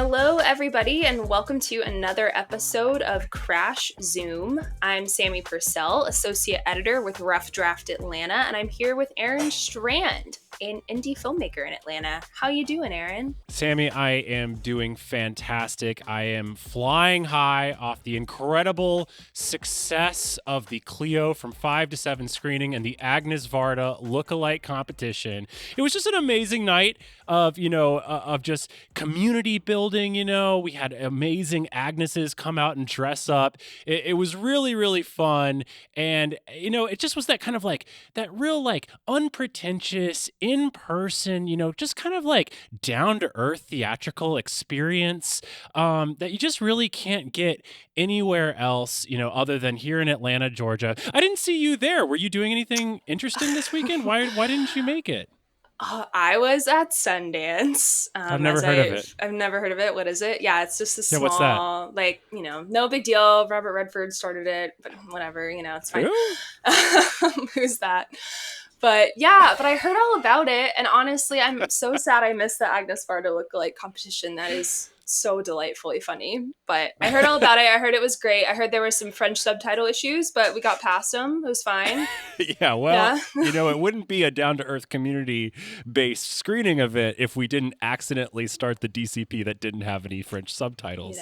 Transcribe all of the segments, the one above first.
Hello, everybody, and welcome to another episode of Crash Zoom. I'm Sammie Purcell, Associate Editor with Rough Draft Atlanta, and I'm here with Aaron Strand, an indie filmmaker in Atlanta. How you doing, Aaron? Sammie, I am doing fantastic. I am flying high off the incredible success of the Clio from 5 to 7 screening and the Agnes Varda lookalike competition. It was just an amazing night of just community building. We had amazing Agneses come out and dress up. It was really, really fun. And, it just was that kind of like that real unpretentious in-person, just kind of like down-to-earth theatrical experience that you just really can't get anywhere else, other than here in Atlanta, Georgia. I didn't see you there. Were you doing anything interesting this weekend? Why didn't you make it? I was at Sundance. I've never heard of it. I've never heard of it. What is it? Yeah, it's just a small, what's that? No big deal. Robert Redford started it, but whatever, it's fine. Who's that? But I heard all about it, and honestly, I'm so sad I missed the Agnes Varda lookalike competition. That is so delightfully funny. But I heard all about it. I heard it was great. I heard there were some French subtitle issues, but we got past them. It was fine. It wouldn't be a down-to-earth community-based screening of it if we didn't accidentally start the DCP that didn't have any French subtitles.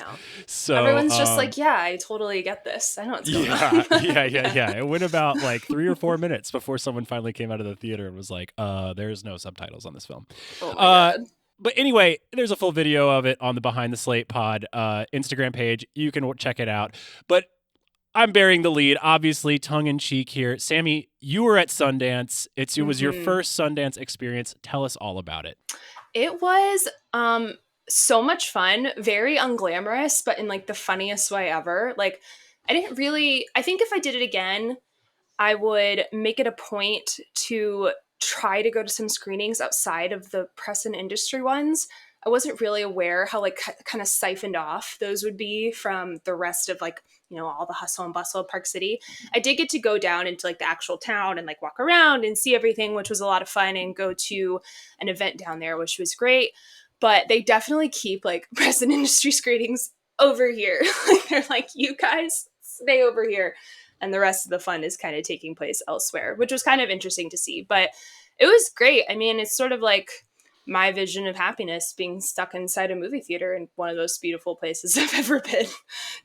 So everyone's just like, yeah, I totally get this. I know what's going on. Yeah. It went about 3 or 4 minutes before someone finally came out of the theater and was like, there's no subtitles on this film. Oh my God. But anyway, there's a full video of it on the Behind the Slate pod Instagram page. You can check it out. But I'm bearing the lead, obviously, tongue-in-cheek here. Sammie, you were at Sundance. It was your first Sundance experience. Tell us all about it. It was so much fun, very unglamorous, but in the funniest way ever. I think if I did it again, I would make it a point to try to go to some screenings outside of the press and industry ones. I wasn't really aware how kind of siphoned off those would be from the rest of all the hustle and bustle of Park City. I did get to go down into the actual town and walk around and see everything, which was a lot of fun, and go to an event down there, which was great. But they definitely keep press and industry screenings over here. They're like, you guys stay over here. And the rest of the fun is kind of taking place elsewhere, which was kind of interesting to see. But it was great. I mean, it's sort of like my vision of happiness, being stuck inside a movie theater in one of the most beautiful places I've ever been.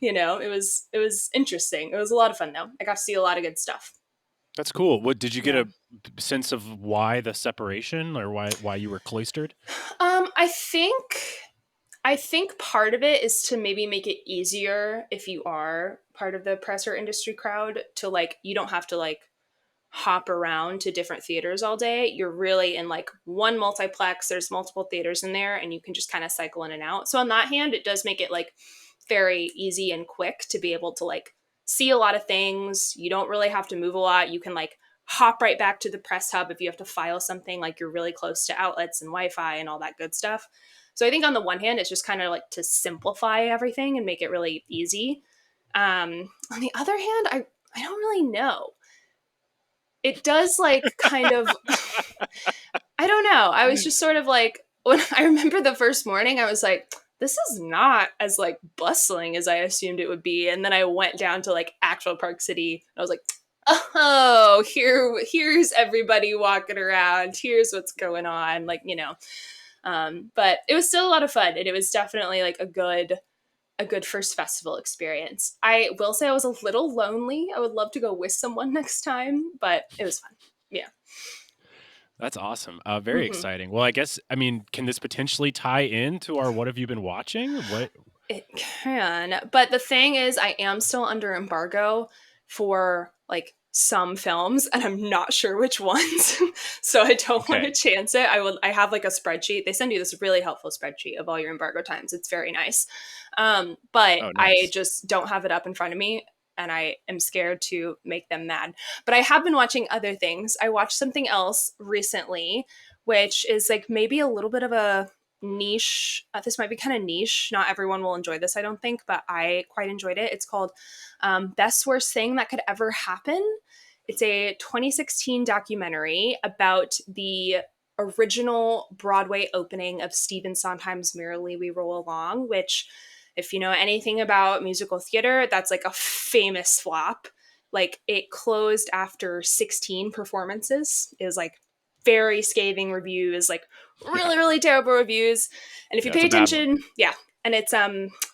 It was interesting. It was a lot of fun, though. I got to see a lot of good stuff. That's cool. What did you get a sense of why the separation, or why you were cloistered? I think part of it is to maybe make it easier if you are part of the press or industry crowd to you don't have to hop around to different theaters all day. You're really in one multiplex. There's multiple theaters in there, and you can just kind of cycle in and out. So on that hand, it does make it very easy and quick to be able to see a lot of things. You don't really have to move a lot. You can hop right back to the press hub if you have to file something, you're really close to outlets and Wi-Fi and all that good stuff. So I think on the one hand, it's just kind of to simplify everything and make it really easy. On the other hand, I don't really know. It does kind of, I don't know. I was just sort of when I remember the first morning, I was like, this is not as bustling as I assumed it would be. And then I went down to actual Park City, and I was like, oh, here's everybody walking around. Here's what's going on. But it was still a lot of fun, and it was definitely a good first festival experience. I will say I was a little lonely. I would love to go with someone next time, but it was fun. Yeah. That's awesome. Very exciting. Well, I guess, can this potentially tie into our What Have You Been Watching? It can. But the thing is, I am still under embargo for some films, and I'm not sure which ones. So I don't want to chance it. I have a spreadsheet. They send you this really helpful spreadsheet of all your embargo times. It's very nice. But nice. I just don't have it up in front of me, and I am scared to make them mad. But I have been watching other things. I watched something else recently, which is maybe a little bit of a niche. This might be kind of niche. Not everyone will enjoy this, I don't think, but I quite enjoyed it. It's called Best Worst Thing That Could Ever Happen. It's a 2016 documentary about the original Broadway opening of Stephen Sondheim's Merrily We Roll Along, which, if you know anything about musical theater, that's like a famous flop. Like, it closed after 16 performances. It was like very scathing reviews, like Yeah. really, really terrible reviews. And if you Yeah, it's pay a bad one. attention, yeah. And it's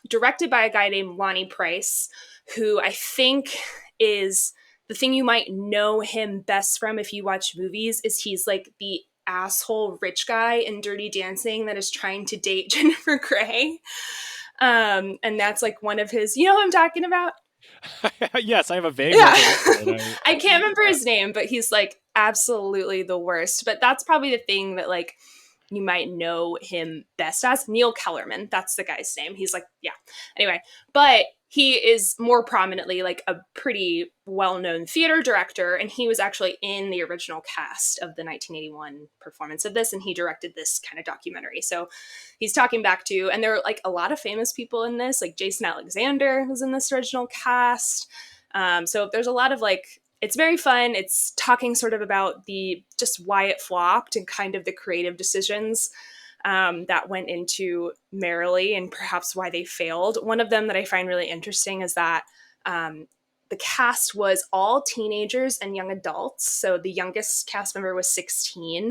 directed by a guy named Lonnie Price, who I think is the thing you might know him best from if you watch movies is he's like the asshole rich guy in Dirty Dancing that is trying to date Jennifer Grey. And that's like one of his, you know who I'm talking about? Yes, I have a vague Yeah. recollection. I can't remember his name, but he's like absolutely the worst. But that's probably the thing that like you might know him best as. Neil Kellerman, that's the guy's name. He's like, yeah. Anyway, but he is more prominently like a pretty well-known theater director, and he was actually in the original cast of the 1981 performance of this, and he directed this kind of documentary. So he's talking back to, and there are like a lot of famous people in this, like Jason Alexander was in this original cast. So there's a lot of like, it's very fun. It's talking sort of about the just why it flopped and kind of the creative decisions that went into Merrily and perhaps why they failed. One of them that I find really interesting is that the cast was all teenagers and young adults. So the youngest cast member was 16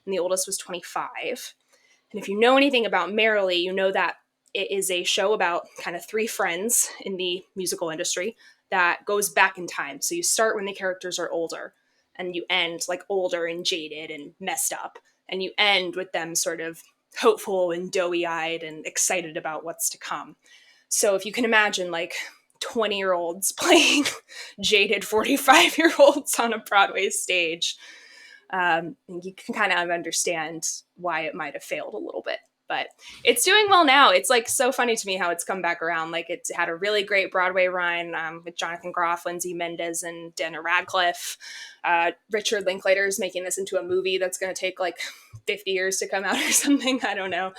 and the oldest was 25. And if you know anything about Merrily, you know that it is a show about kind of three friends in the musical industry that goes back in time. So you start when the characters are older and you end like older and jaded and messed up. And you end with them sort of hopeful and doughy eyed and excited about what's to come. So if you can imagine like 20-year-olds playing jaded 45-year-olds on a Broadway stage, you can kind of understand why it might have failed a little bit. But it's doing well now. It's like so funny to me how it's come back around. Like, it's had a really great Broadway run with Jonathan Groff, Lindsay Mendez, and Daniel Radcliffe. Richard Linklater is making this into a movie that's going to take like 50 years to come out or something. I don't know.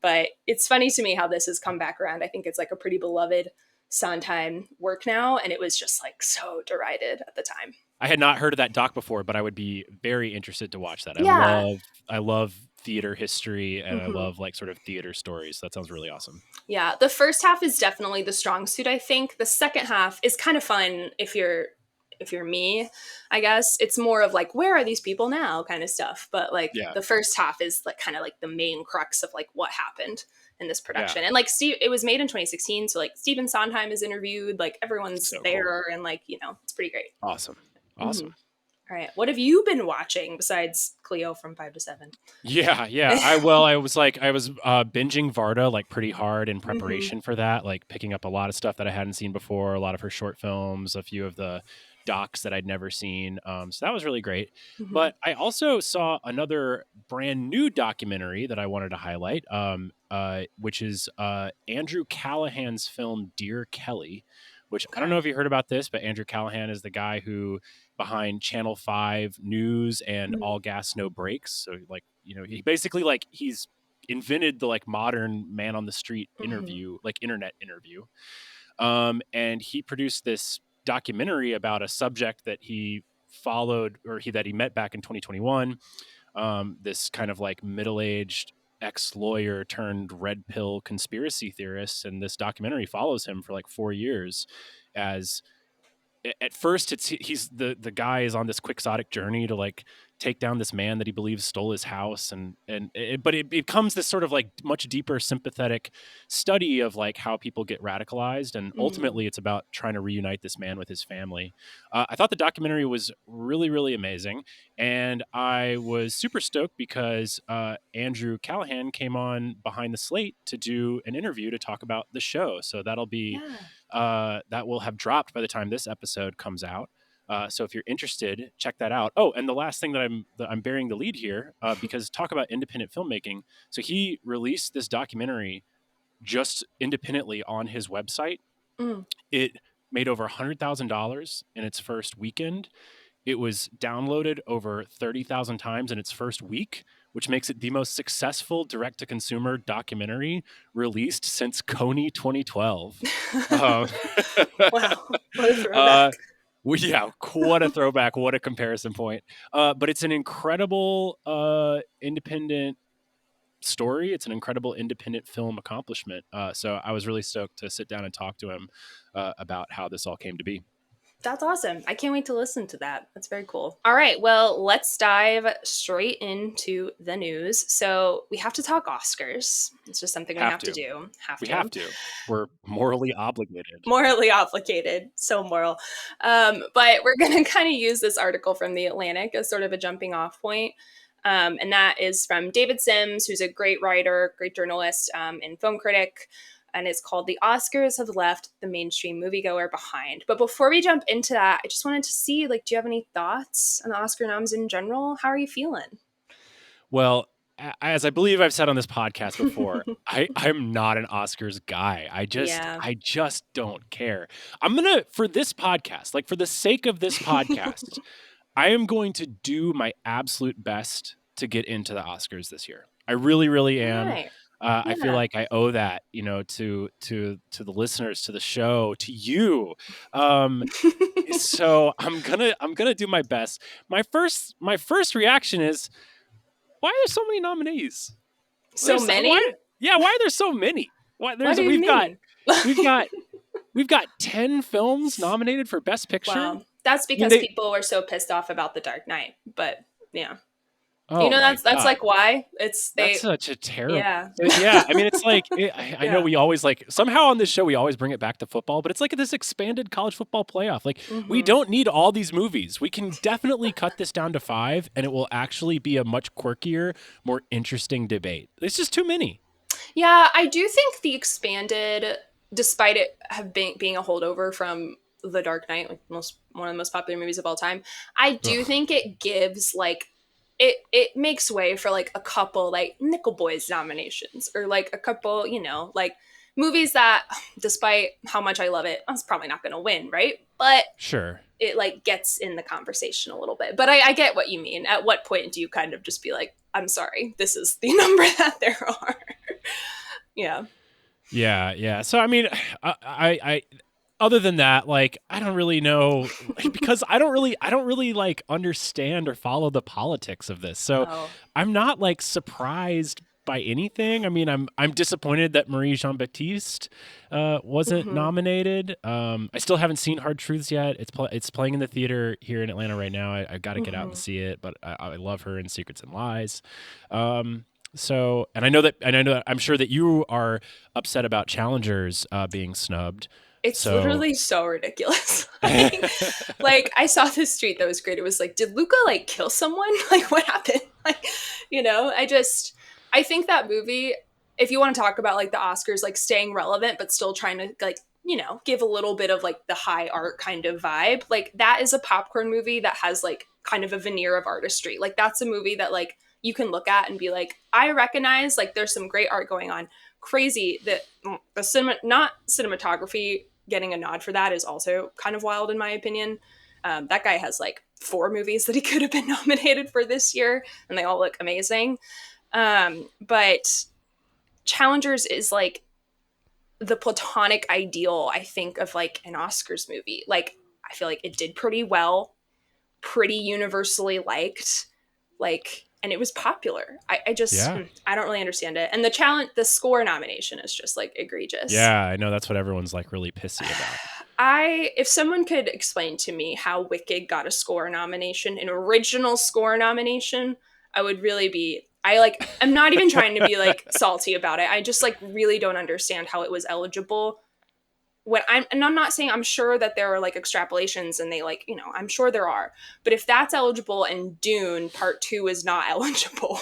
But it's funny to me how this has come back around. I think it's like a pretty beloved Sondheim work now, and it was just like so derided at the time. I had not heard of that doc before, but I would be very interested to watch that. Yeah. I love theater history, and I Mm-hmm. love like sort of theater stories. That sounds really awesome. Yeah, the first half is definitely the strong suit, I think. The second half is kind of fun if you're me, I guess. It's more of like, where are these people now kind of stuff. But like Yeah. the first half is like kind of like the main crux of like what happened in this Yeah. production. And like Steve, it was made in 2016, so like Stephen Sondheim is interviewed, like everyone's So cool. there, and like, you know, it's pretty great. Awesome. Mm-hmm. Awesome. All right. What have you been watching besides Cleo from 5 to 7? Yeah. I was binging Varda like pretty hard in Mm-hmm. preparation for that, like picking up a lot of stuff that I hadn't seen before, a lot of her short films, a few of the docs that I'd never seen. So that was really great. Mm-hmm. But I also saw another brand new documentary that I wanted to highlight, which is Andrew Callahan's film Dear Kelly, which I don't know Okay. if you heard about this, but Andrew Callahan is the guy who behind Channel 5 News and Mm-hmm. All Gas No Breaks. So like, you know, he basically like he's invented the like modern man on the street Mm-hmm. interview, like internet interview. And he produced this documentary about a subject that he followed or that he met back in 2021. This kind of like middle-aged ex-lawyer turned red pill conspiracy theorist, and this documentary follows him for like 4 years as at first he's the guy is on this quixotic journey to like take down this man that he believes stole his house, but it becomes this sort of like much deeper sympathetic study of like how people get radicalized, and Mm-hmm. ultimately it's about trying to reunite this man with his family. I thought the documentary was really, really amazing, and I was super stoked because Andrew Callahan came on Behind the Slate to do an interview to talk about the show, so that'll be Yeah. that will have dropped by the time this episode comes out. So if you're interested, check that out. Oh, and the last thing that I'm bearing the lead here, because talk about independent filmmaking. So he released this documentary just independently on his website. Mm. It made over $100,000 in its first weekend. It was downloaded over 30,000 times in its first week, which makes it the most successful direct-to-consumer documentary released since Coney 2012. Um, Wow. What a uh, throwback. Well, yeah, what a throwback, what a comparison point. But it's an incredible independent story. It's an incredible independent film accomplishment. So I was really stoked to sit down and talk to him about how this all came to be. That's awesome. I can't wait to listen to that. That's very cool. All right, well, let's dive straight into the news. So we have to talk Oscars. It's just something we have to do. We have to. We're morally obligated. Morally obligated. So moral. But we're going to kind of use this article from The Atlantic as sort of a jumping off point. And that is from David Sims, who's a great writer, great journalist, and film critic. And it's called "The Oscars Have Left the Mainstream Moviegoer Behind." But before we jump into that, I just wanted to see, like, do you have any thoughts on the Oscar noms in general? How are you feeling? Well, as I believe I've said on this podcast before, I'm not an Oscars guy. I just don't care. I'm going to, for this podcast, like for the sake of this podcast, I am going to do my absolute best to get into the Oscars this year. I really, really am. Right. I feel like I owe that, to the listeners, to the show, to you. So I'm gonna do my best. My first reaction is, why are there so many nominees? So many? Why are there so many? We've got 10 films nominated for Best Picture. Well, that's because people were so pissed off about The Dark Knight. But yeah. Oh, that's like why that's such a terrible. Yeah. I mean, it's like I know we always like somehow on this show we always bring it back to football, but it's like this expanded college football playoff. Like we don't need all these movies. We can definitely cut this down to 5, and it will actually be a much quirkier, more interesting debate. It's just too many. Yeah, I do think the expanded, despite it being a holdover from The Dark Knight, like one of the most popular movies of all time, I do think it gives like. It makes way for like a couple like Nickel Boys nominations or like a couple, like movies that, despite how much I love it, I was probably not going to win, right? But sure, it like gets in the conversation a little bit. But I get what you mean. At what point do you kind of just be like, I'm sorry, this is the number that there are? Yeah. So I mean, I other than that, like, I don't really know, because I don't really like understand or follow the politics of this. So I'm not like surprised by anything. I mean, I'm disappointed that Marie Jean-Baptiste wasn't nominated. I still haven't seen Hard Truths yet. It's playing in the theater here in Atlanta right now. I got to get out and see it, but I love her in Secrets and Lies. So, and I know that I'm sure that you are upset about Challengers being snubbed. It's literally so ridiculous. Like, I saw this tweet that was great. It was like, did Luca like kill someone? Like, what happened? Like, I think that movie, if you want to talk about like the Oscars, like staying relevant, but still trying to like, give a little bit of like the high art kind of vibe. Like, that is a popcorn movie that has like kind of a veneer of artistry. Like, that's a movie that like you can look at and be like, I recognize like there's some great art going on. Crazy that the not cinematography getting a nod for that is also kind of wild in my opinion. That guy has like 4 movies that he could have been nominated for this year, and they all look amazing. But Challengers is like the platonic ideal, I think, of like an Oscars movie. Like, I feel like it did pretty well, pretty universally liked, like, and it was popular. I don't really understand it. And the score nomination is just like egregious. Yeah, I know, that's what everyone's like really pissy about. If someone could explain to me how Wicked got a score nomination, an original score nomination, I would really be, I'm not even trying to be like salty about it. I just like really don't understand how it was eligible. And I'm not saying, I'm sure that there are like extrapolations and they like, I'm sure there are, but if that's eligible and Dune Part 2 is not eligible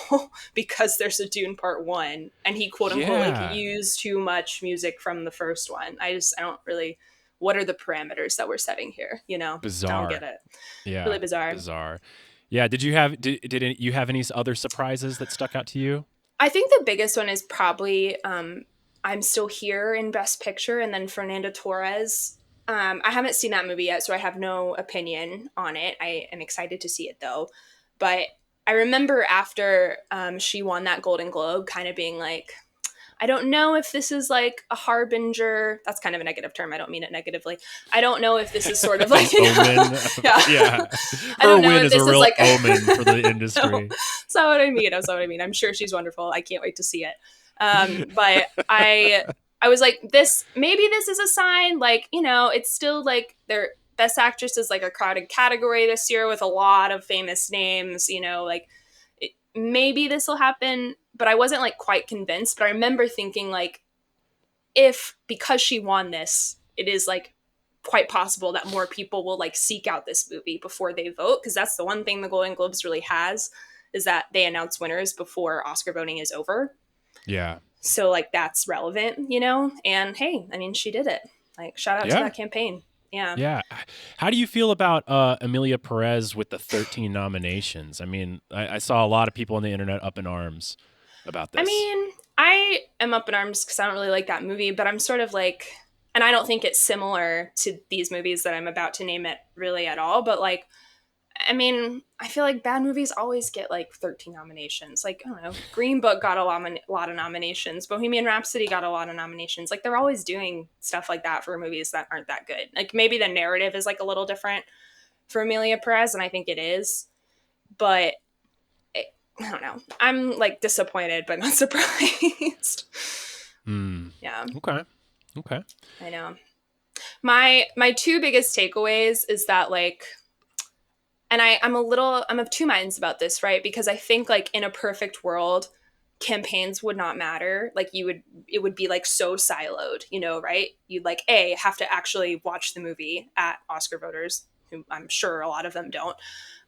because there's a Dune Part 1 and he quote unquote like used too much music from the first one. I don't really, what are the parameters that we're setting here? Bizarre. I don't get it. Yeah. Really bizarre. Yeah. Did you have any other surprises that stuck out to you? I think the biggest one is probably, I'm Still Here in Best Picture, and then Fernando Torres. I haven't seen that movie yet, so I have no opinion on it. I am excited to see it, though. But I remember after she won that Golden Globe, kind of being like, I don't know if this is like a harbinger. That's kind of a negative term. I don't mean it negatively. I don't know if this is sort of like omen. yeah. Yeah. I don't Her know win if is a this is real like omen for the no, industry. that's not what I mean. That's not what I mean. I'm sure she's wonderful. I can't wait to see it. But I was like, maybe this is a sign. Like, you know, it's still like their best actress is like a crowded category this year with a lot of famous names. You know, like maybe this will happen. But I wasn't like quite convinced. But I remember thinking like, if because she won this, it is like quite possible that more people will like seek out this movie before they vote, because that's the one thing the Golden Globes really has, is that they announce winners before Oscar voting is over. Yeah. So like that's relevant, you know? And hey, I mean, she did it. Like shout out to Yeah. that campaign. Yeah. Yeah. How do you feel about Emilia Perez with the 13 nominations? I mean, I saw a lot of people on the internet up in arms about this. I mean, I am up in arms because I don't really like that movie, but I'm sort of like, and I don't think it's similar to these movies that I'm about to name it really at all, but like, I mean, I feel like bad movies always get like 13 nominations. Like, I don't know, Green Book got a lot of nominations. Bohemian Rhapsody got a lot of nominations. Like, they're always doing stuff like that for movies that aren't that good. Like, maybe the narrative is like a little different for Amelia Perez, and I think it is. But I don't know. I'm like disappointed, but not surprised. Yeah. Okay. I know. My two biggest takeaways is that like, and I'm of two minds about this, right? Because I think like in a perfect world, campaigns would not matter. Like it would be like so siloed, you know, right? You'd like have to actually watch the movie at Oscar voters, who I'm sure a lot of them don't.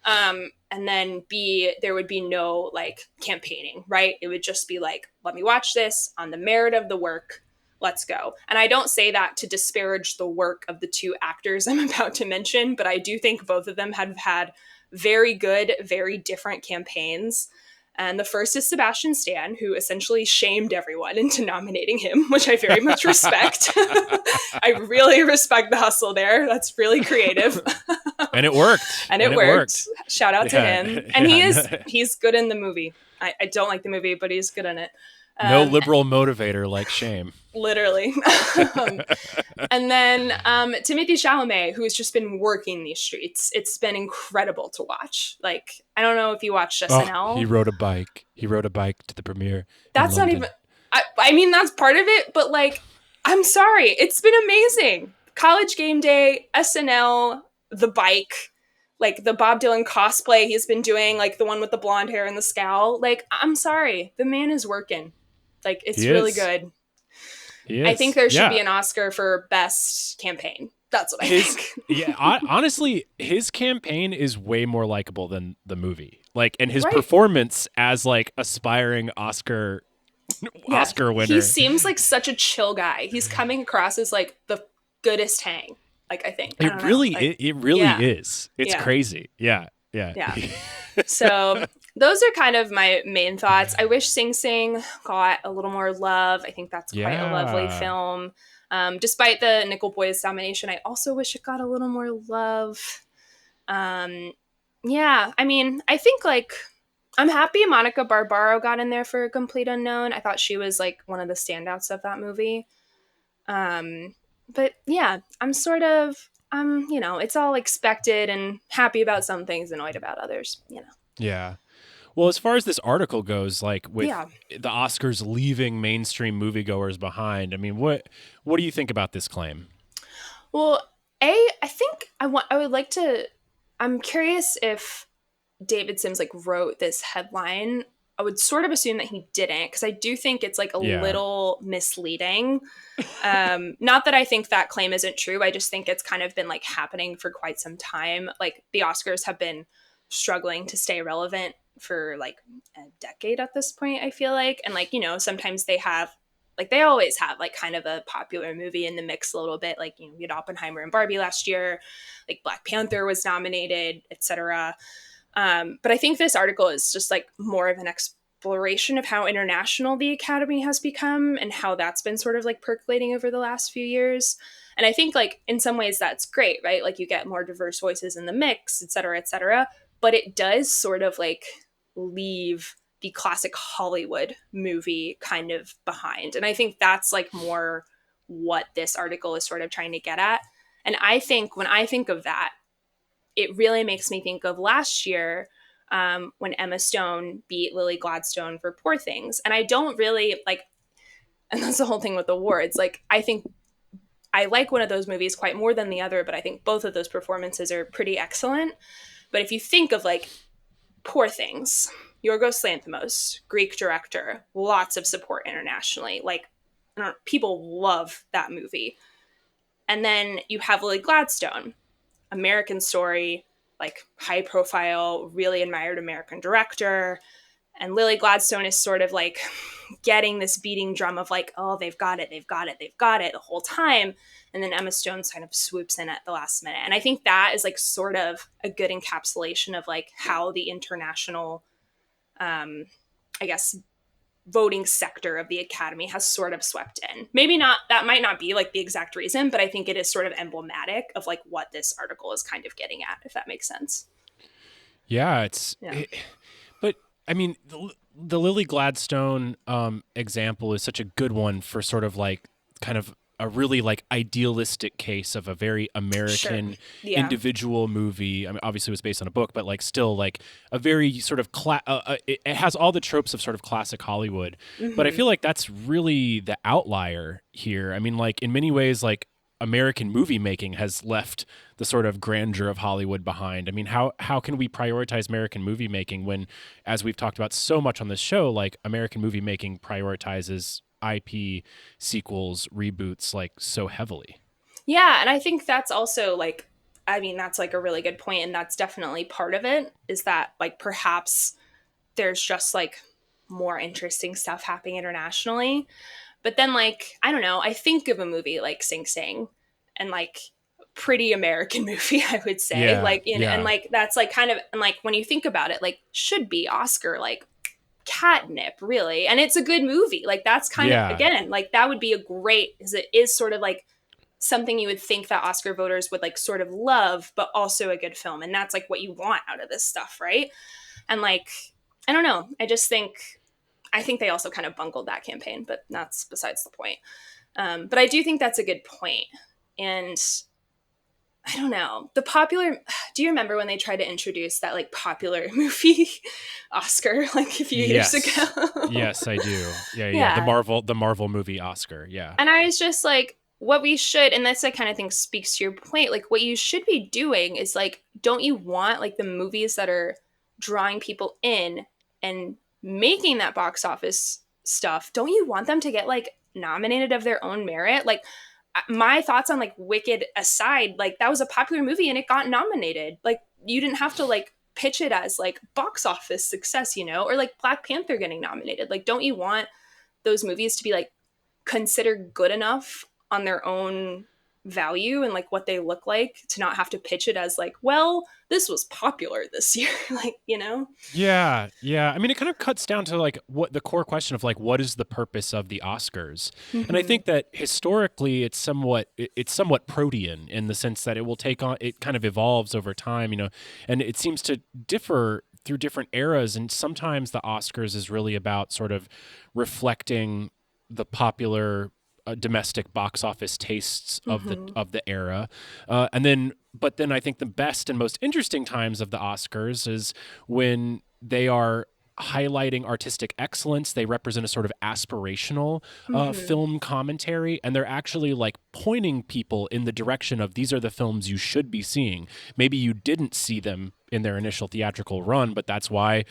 And then B, there would be no like campaigning, right? It would just be like, let me watch this on the merit of the work. Let's go. And I don't say that to disparage the work of the two actors I'm about to mention, but I do think both of them have had very good, very different campaigns. And the first is Sebastian Stan, who essentially shamed everyone into nominating him, which I very much respect. I really respect the hustle there. That's really creative. And it worked. And it worked. Shout out to him. And he's good in the movie. I don't like the movie, but he's good in it. No liberal motivator like shame. Literally. And then Timothée Chalamet, who has just been working these streets. It's been incredible to watch. Like, I don't know if you watched SNL. He rode a bike. He rode a bike to the premiere. That's not even... I mean, that's part of it, but like, I'm sorry. It's been amazing. College Game Day, SNL, the bike, like the Bob Dylan cosplay he's been doing, like the one with the blonde hair and the scowl. Like, I'm sorry. The man is working. Like, it's really good. I think there should be an Oscar for best campaign. That's what I think. Yeah, honestly, his campaign is way more likable than the movie. Like, and his performance as like aspiring Oscar winner. He seems like such a chill guy. He's coming across as like the goodest hang. Like, I think it really is. It's crazy. Yeah. So those are kind of my main thoughts. I wish Sing Sing got a little more love. I think that's quite a lovely film. Despite the Nickel Boys domination, I also wish it got a little more love. I mean, I think like I'm happy Monica Barbaro got in there for A Complete Unknown. I thought she was like one of the standouts of that movie. But yeah, I'm sort of you know, it's all expected, and happy about some things, annoyed about others, you know. Yeah. Well, as far as this article goes, like with the Oscars leaving mainstream moviegoers behind, I mean, what do you think about this claim? Well, I think I'm curious if David Sims like wrote this headline. I would sort of assume that he didn't, because I do think it's like a little misleading. Not that I think that claim isn't true. I just think it's kind of been like happening for quite some time. Like the Oscars have been struggling to stay relevant for like a decade at this point, I feel like. And like, you know, sometimes they always have like kind of a popular movie in the mix a little bit. Like, you know, we had Oppenheimer and Barbie last year, like Black Panther was nominated, etc. But I think this article is just like more of an exploration of how international the Academy has become and how that's been sort of like percolating over the last few years. And I think like in some ways that's great, right? Like you get more diverse voices in the mix, et cetera, et cetera. But it does sort of like leave the classic Hollywood movie kind of behind. And I think that's like more what this article is sort of trying to get at. And I think when I think of that, it really makes me think of last year when Emma Stone beat Lily Gladstone for Poor Things. And I don't really like, and that's the whole thing with awards. Like, I think I like one of those movies quite more than the other, but I think both of those performances are pretty excellent. But if you think of like Poor Things, Yorgos Lanthimos, Greek director, lots of support internationally. Like, people love that movie. And then you have Lily Gladstone, American story, like high profile, really admired American director. And Lily Gladstone is sort of like getting this beating drum of like, oh, they've got it, they've got it, they've got it the whole time. And then Emma Stone kind of swoops in at the last minute. And I think that is like sort of a good encapsulation of like how the international, I guess, voting sector of the Academy has sort of swept in. Maybe not, that might not be like the exact reason, but I think it is sort of emblematic of like what this article is kind of getting at, if that makes sense. Yeah, Yeah. but I mean, the Lily Gladstone example is such a good one for sort of like kind of a really like idealistic case of a very American Sure. Yeah. individual movie. I mean, obviously it was based on a book, but like still like a very sort of it has all the tropes of sort of classic Hollywood. But I feel like that's really the outlier here. I mean, like in many ways, like American movie making has left the sort of grandeur of Hollywood behind. I mean, how can we prioritize American movie making when, as we've talked about so much on this show, like American movie making prioritizes IP sequels, reboots like so heavily? Yeah, and I think that's also like, I mean, that's like a really good point, and that's definitely part of it, is that like perhaps there's just like more interesting stuff happening internationally. But then like, I don't know, I think of a movie like Sing Sing and like pretty American movie, I would say. Yeah, Like in and yeah, like that's like kind of, and like when you think about it, like should be Oscar like catnip, really. And it's a good movie. Like that's kind of, yeah. again, like that would be a great, because it is sort of like something you would think that Oscar voters would like sort of love, but also a good film. And that's like what you want out of this stuff, right? And like, I don't know. I think they also kind of bungled that campaign, but that's besides the point. But I do think that's a good point. And I don't know. Do you remember when they tried to introduce that like popular movie Oscar like a few years Yes. ago? Yes, I do. Yeah, yeah. Yeah. The Marvel movie Oscar. Yeah. And I was just like, what we should, and that's, I kind of think speaks to your point, like what you should be doing is like, don't you want like the movies that are drawing people in and making that box office stuff, don't you want them to get like nominated of their own merit? Like, my thoughts on like Wicked aside, like that was a popular movie and it got nominated. Like, you didn't have to like pitch it as like box office success, or like Black Panther getting nominated. Like, don't you want those movies to be like considered good enough on their own value and like what they look like to not have to pitch it as like, well, this was popular this year? Like. Yeah, yeah. I mean, it kind of cuts down to like what the core question of like what is the purpose of the Oscars? And I Mm-hmm. think that historically it's somewhat protean in the sense that it will take on, it kind of evolves over time, and it seems to differ through different eras, and sometimes the Oscars is really about sort of reflecting the popular domestic box office tastes of the Mm-hmm. era, but then I think the best and most interesting times of the Oscars is when they are highlighting artistic excellence. They represent a sort of aspirational Mm-hmm. film commentary, and they're actually like pointing people in the direction of these are the films you should be seeing. Maybe you didn't see them in their initial theatrical run, but that's why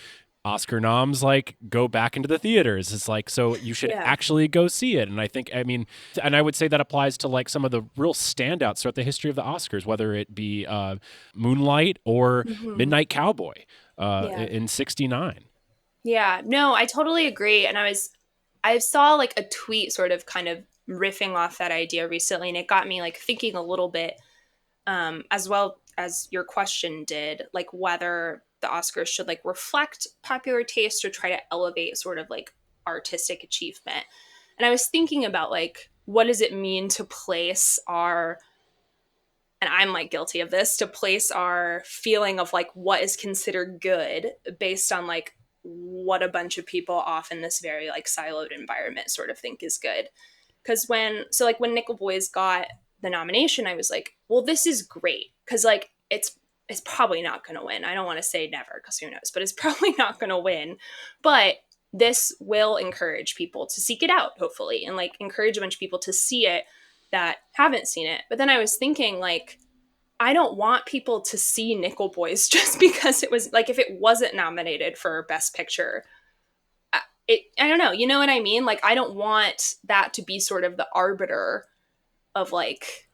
Oscar noms like go back into the theaters. It's like, so you should Yeah. actually go see it. And I mean, and I would say that applies to like some of the real standouts throughout the history of the Oscars, whether it be Moonlight or Mm-hmm. Midnight Cowboy Yeah. in '69. Yeah. No, I totally agree. And I saw like a tweet sort of kind of riffing off that idea recently, and it got me like thinking a little bit, as well as your question did, like whether the Oscars should like reflect popular taste or try to elevate sort of like artistic achievement. And I was thinking about like, what does it mean to place our, and I'm like guilty of this, to place our feeling of like what is considered good based on like what a bunch of people off in this very like siloed environment sort of think is good. Because when Nickel Boys got the nomination, I was like, well, this is great. Because like it's probably not going to win. I don't want to say never because who knows, but it's probably not going to win. But this will encourage people to seek it out, hopefully, and like encourage a bunch of people to see it that haven't seen it. But then I was thinking, like, I don't want people to see Nickel Boys just because it was like, if it wasn't nominated for Best Picture, I don't know, you know what I mean? Like, I don't want that to be sort of the arbiter of like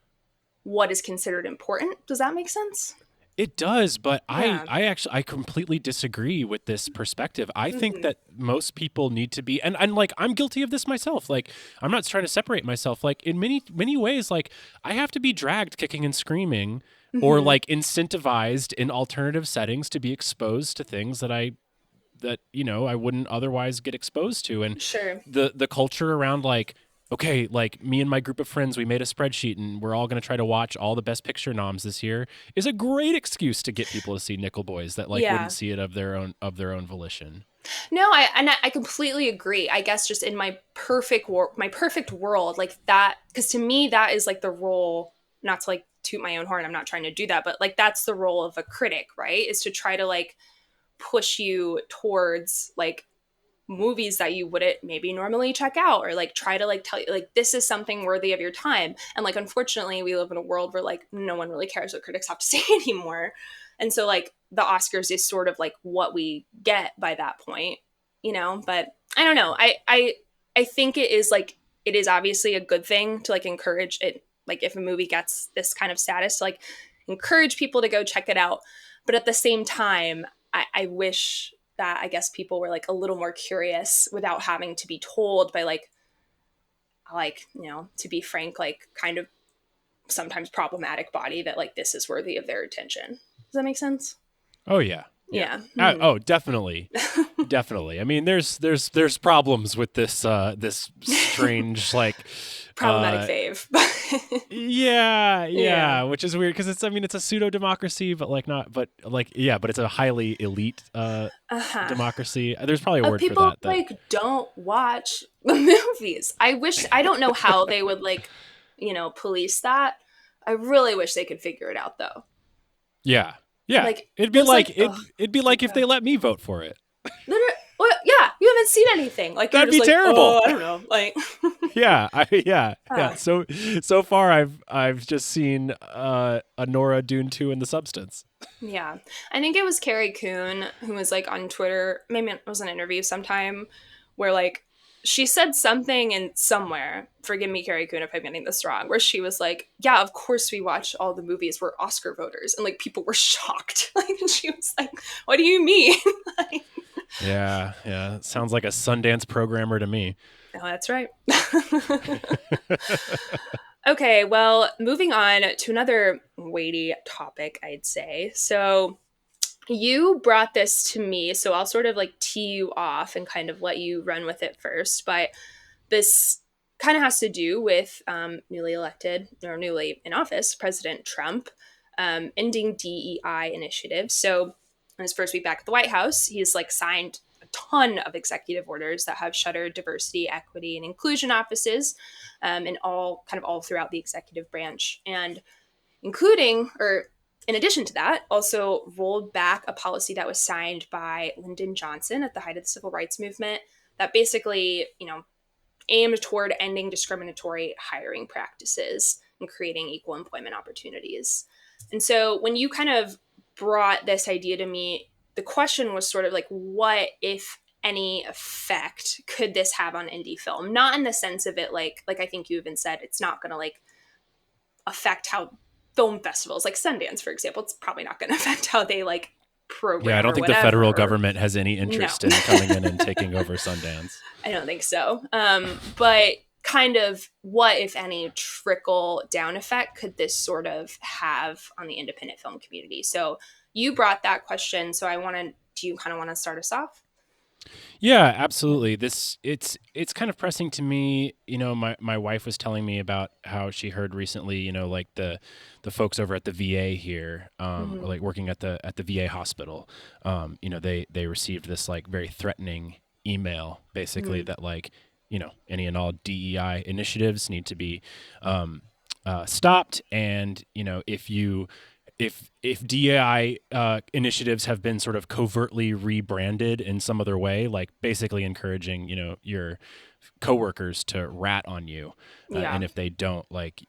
what is considered important. Does that make sense? It does, but Yeah. I completely disagree with this perspective. I think that most people need to be, and like I'm guilty of this myself. Like I'm not trying to separate myself. Like in many ways, like I have to be dragged kicking and screaming, or like incentivized in alternative settings to be exposed to things that I wouldn't otherwise get exposed to. And Sure. the culture around like, okay, like me and my group of friends, we made a spreadsheet and we're all going to try to watch all the Best Picture noms this year is a great excuse to get people to see Nickel Boys that like wouldn't see it of their own volition. No, I completely agree. I guess just in my perfect world, like that, because to me that is like the role. Not to like toot my own horn, I'm not trying to do that, but like that's the role of a critic, right? Is to try to like push you towards like movies that you wouldn't maybe normally check out, or like try to like tell you like this is something worthy of your time. And like unfortunately we live in a world where like no one really cares what critics have to say anymore. And so like the Oscars is sort of like what we get by that point, you know. But I don't know, I think it is like, it is obviously a good thing to like encourage it, like if a movie gets this kind of status, to like encourage people to go check it out. But at the same time, I wish that I guess people were like a little more curious without having to be told by like, you know, to be frank, like kind of sometimes problematic body that like this is worthy of their attention. Does that make sense? Oh yeah. Yeah. Oh, definitely. Definitely. I mean, there's problems with this this strange like Problematic fave. yeah, which is weird because it's, I mean, it's a pseudo democracy, but like not, but like but it's a highly elite democracy. There's probably a word for People that. Like don't watch the movies. I don't know how they would like, you know, police that. I really wish they could figure it out though. Yeah. Like It'd be those, like ugh, it'd be like if they let me vote for it. literally, well, yeah, you haven't seen anything. Like you're That'd just be like, terrible. oh, I don't know. Like Yeah. So far I've just seen a Nora Dune 2 in the Substance. Yeah. I think it was Carrie Coon who was like on Twitter, maybe it was an interview sometime, where like she said something in somewhere, forgive me, Carrie Coon, if I'm getting this wrong, where she was like, yeah, of course we watch all the movies, we're Oscar voters. And like people were shocked. Like, and she was like, what do you mean? Like, Yeah. It sounds like a Sundance programmer to me. oh, that's right. Okay, well, moving on to another weighty topic, I'd say. So you brought this to me, so I'll sort of like tee you off and kind of let you run with it first. But this kind of has to do with newly elected or newly in office President Trump ending DEI initiatives. So in his first week back at the White House, he's like signed a ton of executive orders that have shuttered diversity, equity, and inclusion offices, and all throughout the executive branch, and including, or in addition to that, also rolled back a policy that was signed by Lyndon Johnson at the height of the civil rights movement that basically, you know, aimed toward ending discriminatory hiring practices and creating equal employment opportunities. And so when you kind of brought this idea to me, the question was sort of like, what, if any, effect could this have on indie film? Not in the sense of it like I think you even said, it's not going to like affect how film festivals like Sundance, for example, it's probably not going to affect how they like program. Yeah, I don't think the federal government has any interest in coming in and taking over Sundance. I don't think so. But kind of what, if any, trickle down effect could this sort of have on the independent film community? So you brought that question. So do you kind of want to start us off? Yeah, absolutely. It's kind of pressing to me. My wife was telling me about how she heard recently, like the folks over at the VA here, or Hmm. like working at the VA hospital, they received this like very threatening email, basically Hmm. that like, any and all DEI initiatives need to be stopped, and if DEI initiatives have been sort of covertly rebranded in some other way, like basically encouraging your coworkers to rat on you, Yeah. and if they don't, like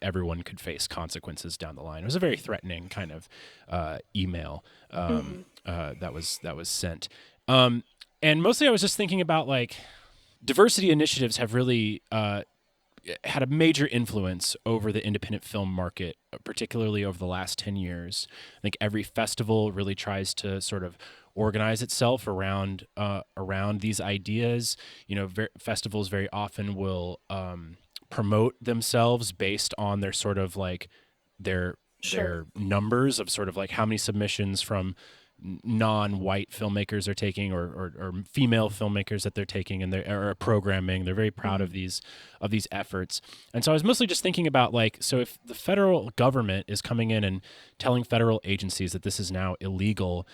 everyone could face consequences down the line. It was a very threatening kind of email Hmm. that was sent. And mostly, I was just thinking about like diversity initiatives have really had a major influence over the independent film market, particularly over the last 10 years. I think every festival really tries to sort of organize itself around these ideas. Festivals very often will promote themselves based on their sort of like their Sure. numbers of sort of like how many submissions from non-white filmmakers are taking, or female filmmakers that they're taking, and they're programming. They're very proud Hmm. of these efforts. And so I was mostly just thinking about like, so if the federal government is coming in and telling federal agencies that this is now illegal,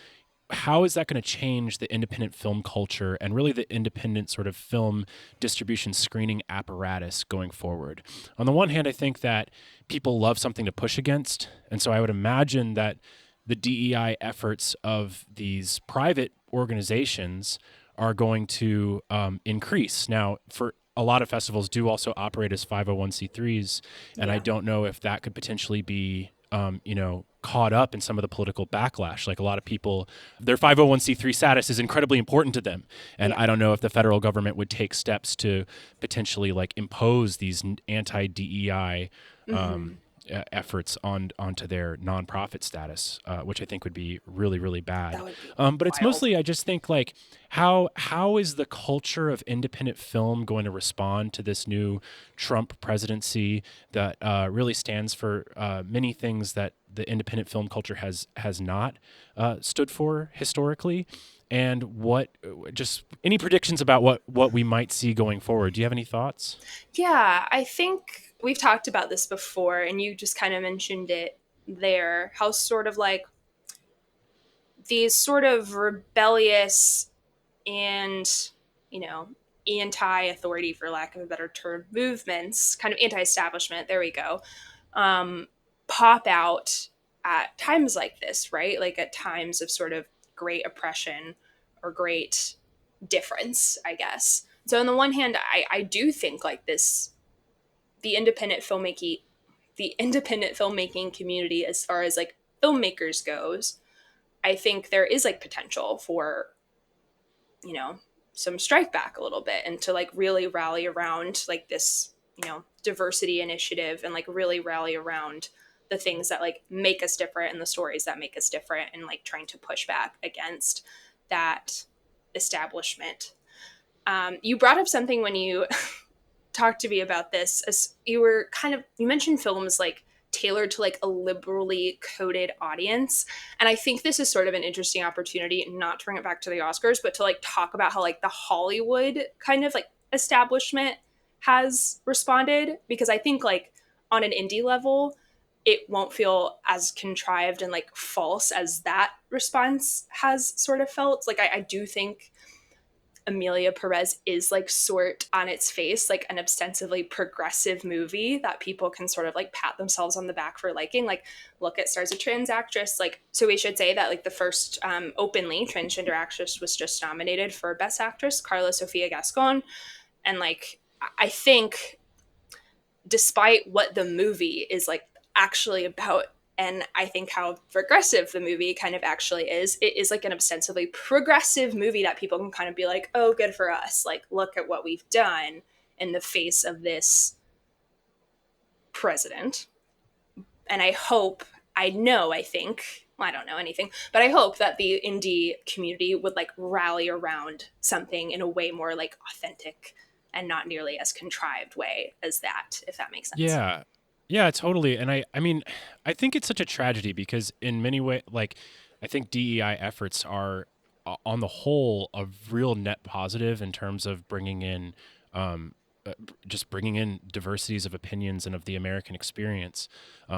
how is that going to change the independent film culture and really the independent sort of film distribution screening apparatus going forward? On the one hand, I think that people love something to push against. And so I would imagine that the DEI efforts of these private organizations are going to increase. Now, for a lot of festivals do also operate as 501c3s, and I Yeah. don't know if that could potentially be caught up in some of the political backlash. Like a lot of people, their 501c3 status is incredibly important to them. And Yeah. I don't know if the federal government would take steps to potentially like impose these anti DEI Hmm. efforts onto their nonprofit status, which I think would be really, really bad. That would be But it's wild. mostly, I just think like how is the culture of independent film going to respond to this new Trump presidency that really stands for many things that the independent film culture has not stood for historically? And what just any predictions about what we might see going forward? Do you have any thoughts? Yeah, I think we've talked about this before, and you just kind of mentioned it there. How sort of like these sort of rebellious and, you know, anti-authority, for lack of a better term, movements, kind of anti-establishment, there we go, um, pop out at times like this, right? Like at times of sort of great oppression or great difference, I guess. So on the one hand, I do think like this, the independent filmmaking, the independent filmmaking community, as far as like filmmakers goes, I think there is like potential for, you know, some strike back a little bit and to like really rally around like this, diversity initiative, and like really rally around the things that like make us different and the stories that make us different, and like trying to push back against that establishment. You brought up something when you talk to me about this, as you mentioned films like tailored to like a liberally coded audience, and I think this is sort of an interesting opportunity, not to bring it back to the Oscars, but to like talk about how like the Hollywood kind of like establishment has responded, because I think like on an indie level it won't feel as contrived and like false as that response has sort of felt. Like I do think Amelia Perez is like sort on its face like an ostensibly progressive movie that people can sort of like pat themselves on the back for liking. Like, look, it stars a trans actress. Like, so we should say that like the first openly transgender actress was just nominated for Best Actress, Carla Sofia Gascon, and like I think despite what the movie is like actually about, and I think how progressive the movie kind of actually is, it is like an ostensibly progressive movie that people can kind of be like, oh, good for us, like look at what we've done in the face of this president. And I hope, I know, I think, well, I don't know anything, but I hope that the indie community would like rally around something in a way more like authentic and not nearly as contrived way as that, if that makes sense. Yeah. Yeah, totally. And I mean, I think it's such a tragedy because in many ways, like, I think DEI efforts are on the whole, a real net positive in terms of bringing in just bringing in diversities of opinions and of the American experience,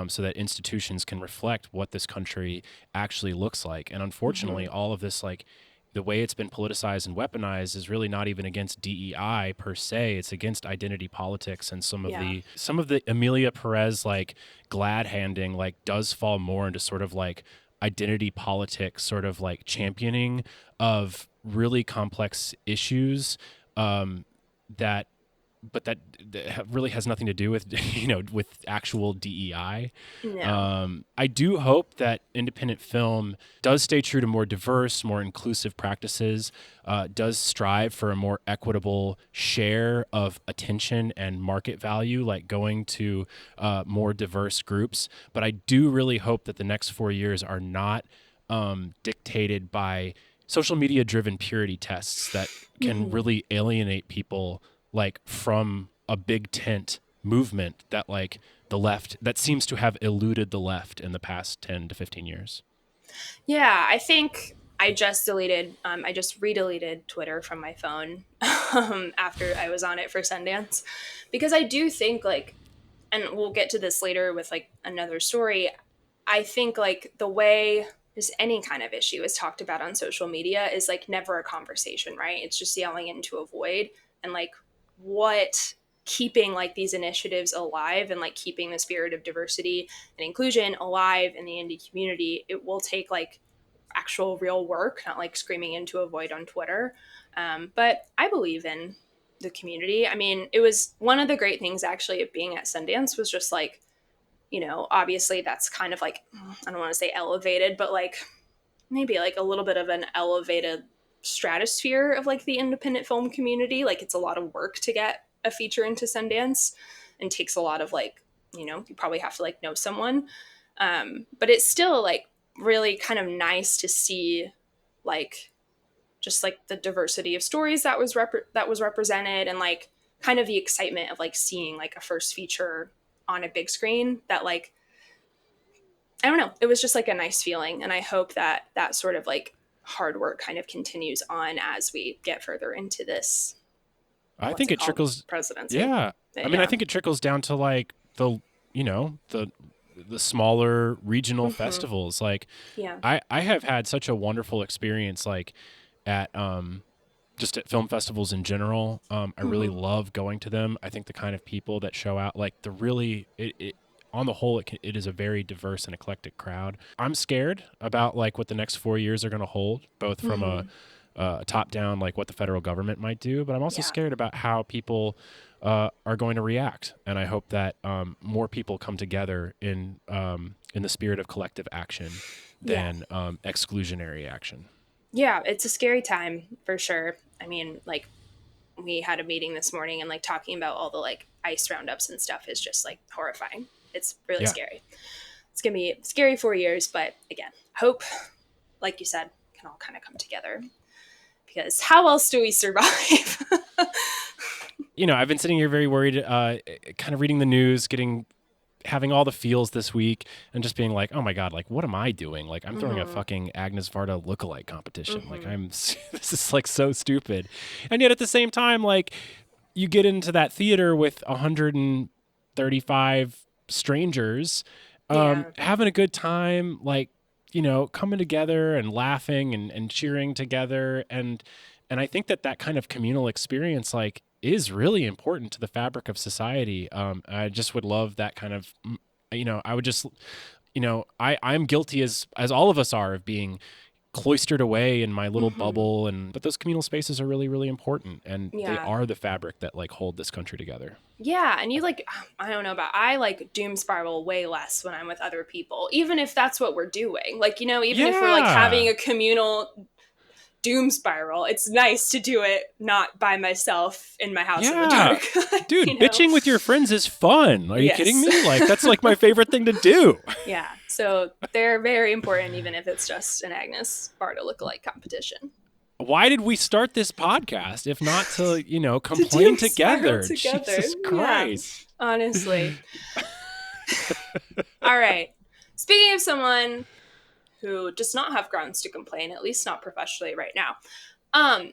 so that institutions can reflect what this country actually looks like. And unfortunately, all of this, like the way it's been politicized and weaponized, is really not even against DEI per se. It's against identity politics, and some of the Amelia Perez like glad handing like does fall more into sort of like identity politics, sort of like championing of really complex issues, that really has nothing to do with, with actual DEI. No. I do hope that independent film does stay true to more diverse, more inclusive practices, does strive for a more equitable share of attention and market value, like going to more diverse groups. But I do really hope that the next 4 years are not dictated by social media driven purity tests that can really alienate people, like from a big tent movement that like the left, that seems to have eluded the left in the past 10 to 15 years. Yeah, I think I just redeleted Twitter from my phone after I was on it for Sundance, because I do think like, and we'll get to this later with like another story, I think like the way just any kind of issue is talked about on social media is like never a conversation, right? It's just yelling into a void. And like what keeping like these initiatives alive and like keeping the spirit of diversity and inclusion alive in the indie community, it will take like actual real work, not like screaming into a void on Twitter. But I believe in the community. I mean, it was one of the great things actually of being at Sundance was just like, obviously that's kind of like, I don't want to say elevated, but like maybe like a little bit of an elevated stratosphere of like the independent film community. Like it's a lot of work to get a feature into Sundance and takes a lot of like, you probably have to like know someone. But it's still like really kind of nice to see like just like the diversity of stories that was represented, and like kind of the excitement of like seeing like a first feature on a big screen that like, I don't know, it was just like a nice feeling. And I hope that that sort of like hard work kind of continues on as we get further into this. I think it trickles presidency. Yeah. I mean, I think it trickles down to like the smaller regional festivals. Like I have had such a wonderful experience like at just at film festivals in general. I really love going to them. I think the kind of people that show out, like the really, on the whole, it is a very diverse and eclectic crowd. I'm scared about like what the next 4 years are going to hold, both from a top down, like what the federal government might do, but I'm also scared about how people are going to react. And I hope that more people come together in the spirit of collective action than exclusionary action. Yeah, it's a scary time for sure. I mean, like we had a meeting this morning and like talking about all the like ICE roundups and stuff is just like horrifying. It's really scary. It's going to be scary 4 years, but again, hope, like you said, can all kind of come together, because how else do we survive? I've been sitting here very worried, kind of reading the news, having all the feels this week, and just being like, oh my God, like, what am I doing? Like, I'm throwing a fucking Agnes Varda lookalike competition. Like, this is like so stupid. And yet at the same time, like, you get into that theater with 135 strangers, having a good time, like, coming together and laughing and cheering together. And I think that kind of communal experience, like, is really important to the fabric of society. I just would love that kind of, I would just, I'm guilty as all of us are of being cloistered away in my little bubble, but those communal spaces are really, really important, and they are the fabric that like hold this country together. Yeah, and you like, I don't know I like doom spiral way less when I'm with other people, even if that's what we're doing. Like, even if we're like having a communal doom spiral, it's nice to do it not by myself in my house in the dark. Dude, bitching with your friends is fun. Are you kidding me? Like, that's like my favorite thing to do. Yeah, so they're very important, even if it's just an Agnes Varda lookalike competition. Why did we start this podcast if not to, complain together? Jesus Christ. Yeah, honestly. All right. Speaking of someone who does not have grounds to complain, at least not professionally right now. Um,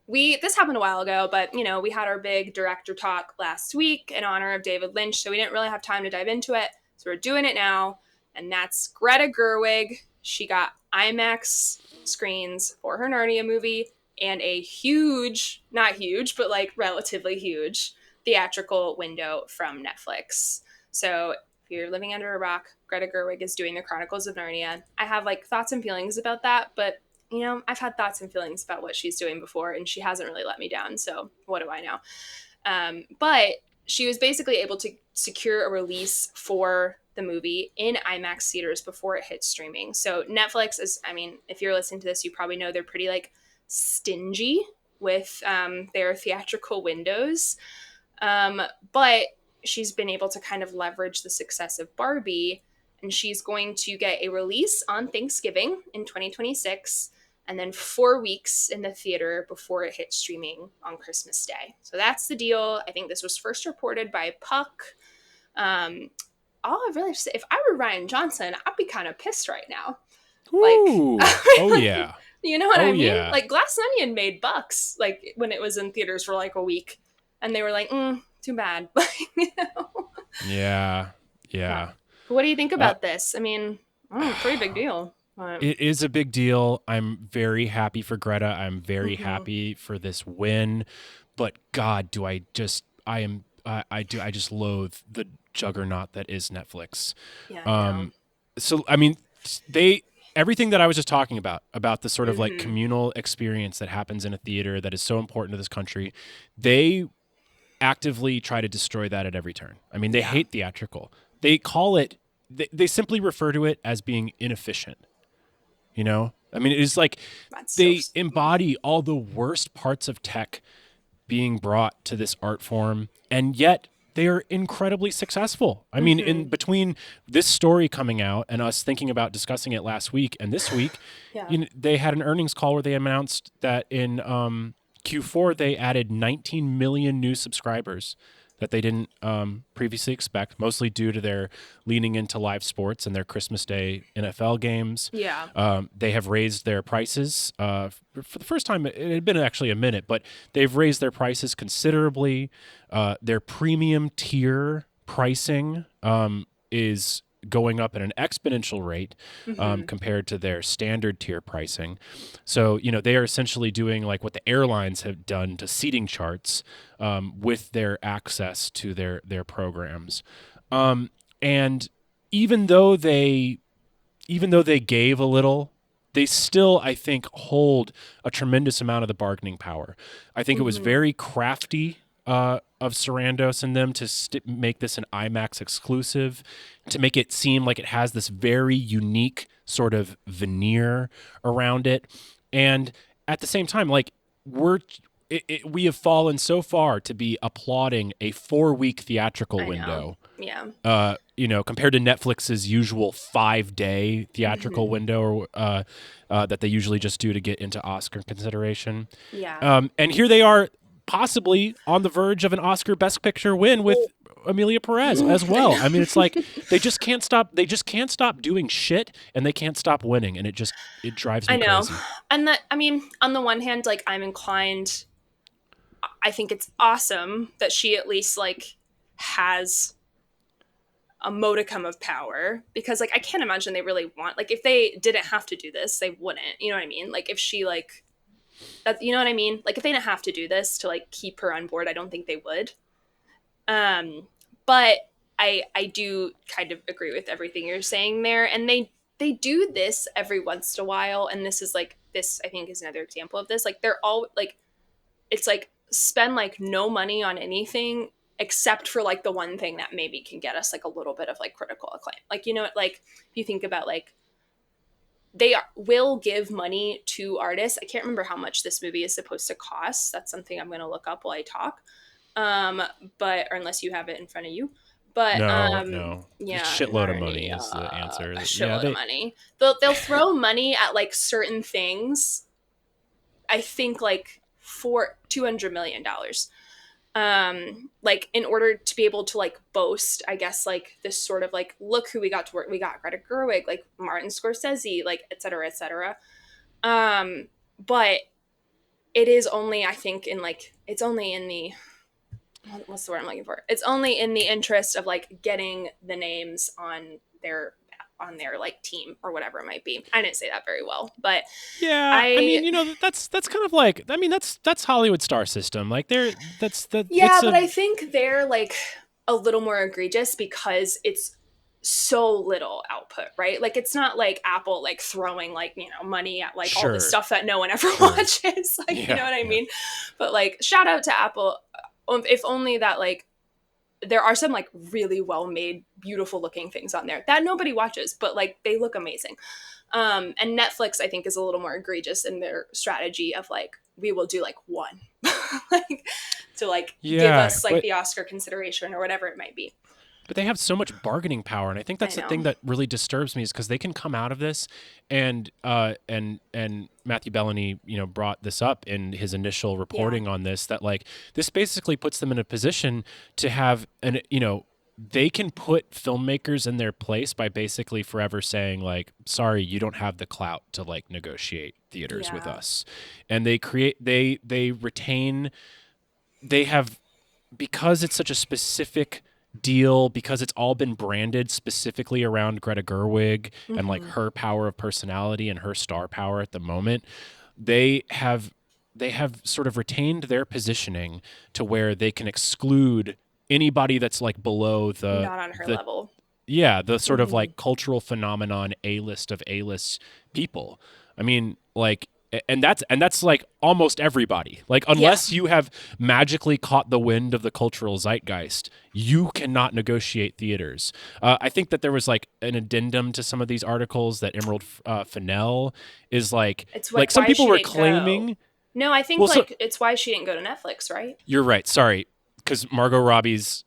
this happened a while ago, but we had our big director talk last week in honor of David Lynch, so we didn't really have time to dive into it. So we're doing it now, and that's Greta Gerwig. She got IMAX screens for her Narnia movie and a huge, not huge, but like relatively huge theatrical window from Netflix. So if you're living under a rock, Greta Gerwig is doing the Chronicles of Narnia. I have like thoughts and feelings about that, but I've had thoughts and feelings about what she's doing before, and she hasn't really let me down. So what do I know? But she was basically able to secure a release for the movie in IMAX theaters before it hit streaming. So Netflix is, if you're listening to this, you probably know they're pretty like stingy with their theatrical windows. But she's been able to kind of leverage the success of Barbie, and she's going to get a release on Thanksgiving in 2026, and then 4 weeks in the theater before it hits streaming on Christmas Day. So that's the deal. I think this was first reported by Puck. All I really say, if I were Ryan Johnson, I'd be kind of pissed right now. Ooh. Like, oh yeah. You know what I mean? Yeah. Like Glass Onion made bucks, like when it was in theaters for like a week, and they were like, too bad. Yeah. What do you think about this? Pretty big deal. It is a big deal. I'm very happy for Greta. I'm very happy for this win. But God, I just loathe the juggernaut that is Netflix. Yeah. So everything that I was just talking about the sort of like communal experience that happens in a theater that is so important to this country, they actively try to destroy that at every turn. They hate theatrical. They call it, they simply refer to it as being inefficient. It's like they embody all the worst parts of tech being brought to this art form, and yet they are incredibly successful. In between this story coming out and us thinking about discussing it last week and this week, they had an earnings call where they announced that in Q4 they added 19 million new subscribers that they didn't previously expect, mostly due to their leaning into live sports and their Christmas Day NFL games. Yeah. They have raised their prices for the first time. It had been actually a minute, but they've raised their prices considerably. Their premium tier pricing is going up at an exponential rate compared to their standard tier pricing. So, they are essentially doing like what the airlines have done to seating charts with their access to their programs. And even though they gave a little, they still, I think, hold a tremendous amount of the bargaining power. I think it was very crafty of Sarandos and them to make this an IMAX exclusive, to make it seem like it has this very unique sort of veneer around it. And at the same time, like we have fallen so far to be applauding a 4-week theatrical window. Yeah. Compared to Netflix's usual 5-day theatrical window that they usually just do to get into Oscar consideration. Yeah. And here they are, possibly on the verge of an Oscar Best Picture win with Emilia Perez as well. It's like they just can't stop. They just can't stop doing shit, and they can't stop winning, and it drives me crazy. And that, on the one hand, like I'm inclined. I think it's awesome that she at least like has a modicum of power, because like I can't imagine they really want, like if they didn't have to do this, they wouldn't. You know what I mean? Like if she like. That, you know what I mean? Like if they didn't have to do this to like keep her on board, I don't think they would. But I do kind of agree with everything you're saying there. And they do this every once in a while. And this I think is another example of this. Like they're all like, it's like spend like no money on anything except for like the one thing that maybe can get us like a little bit of like critical acclaim. Like, like if you think about like, will give money to artists. I can't remember how much this movie is supposed to cost. That's something I'm going to look up while I talk. Or unless you have it in front of you. But no. Yeah, shitload of money is the answer. A shitload of money. They'll throw money at like certain things. I think like for $200 million. like in order to be able to like boast, I guess, like this sort of like, look who we got to work. We got Greta Gerwig, like Martin Scorsese, like et cetera, et cetera. But it is only, I think, in like, it's only in the, what's the word I'm looking for? It's only in the interest of like getting the names on their like team or whatever it might be. I didn't say that very well, but Yeah, I mean, I you know, that's kind of like, I mean, that's Hollywood star system. Like yeah, it's but a I think they're like a little more egregious because it's so little output, right? Like it's not like Apple like throwing like, you know, money at like all the sure, stuff that no one ever sure. watches. Like, you know Yeah, what I yeah. mean? But like shout out to Apple. If only that like there are some like really well made, beautiful looking things on there that nobody watches, but like they look amazing. And Netflix, I think, is a little more egregious in their strategy of like, we will do like one, like to like give Yeah, us like but the Oscar consideration or whatever it might be. they have so much bargaining power, and I think I that's the know. thing that really disturbs me is because they can come out of this, and Matthew Bellany, you know, brought this up in his initial Yeah. reporting on this, that like this basically puts them in a position to have an, you know, they can put filmmakers in their place by basically forever saying like, sorry, you don't have the clout to like negotiate theaters with Yeah. us, and they retain, they have, because it's such a specific deal, because it's all been branded specifically around Greta Gerwig and like Mm-hmm. her power of personality and her star power at the moment, they have sort of retained their positioning to where they can exclude anybody that's like below Not on her the level. yeah, the sort of Mm-hmm. like cultural phenomenon A-list of A-list people. I mean, like, and that's like almost everybody. Like, Yeah. unless you have magically caught the wind of the cultural zeitgeist, you cannot negotiate theaters. I think that there was like an addendum to some of these articles that Emerald Fennell is It's like some why people she were didn't go. claiming. No, I think Well, so like it's why she didn't go to Netflix, right? you're right. Sorry, because Margot Robbie's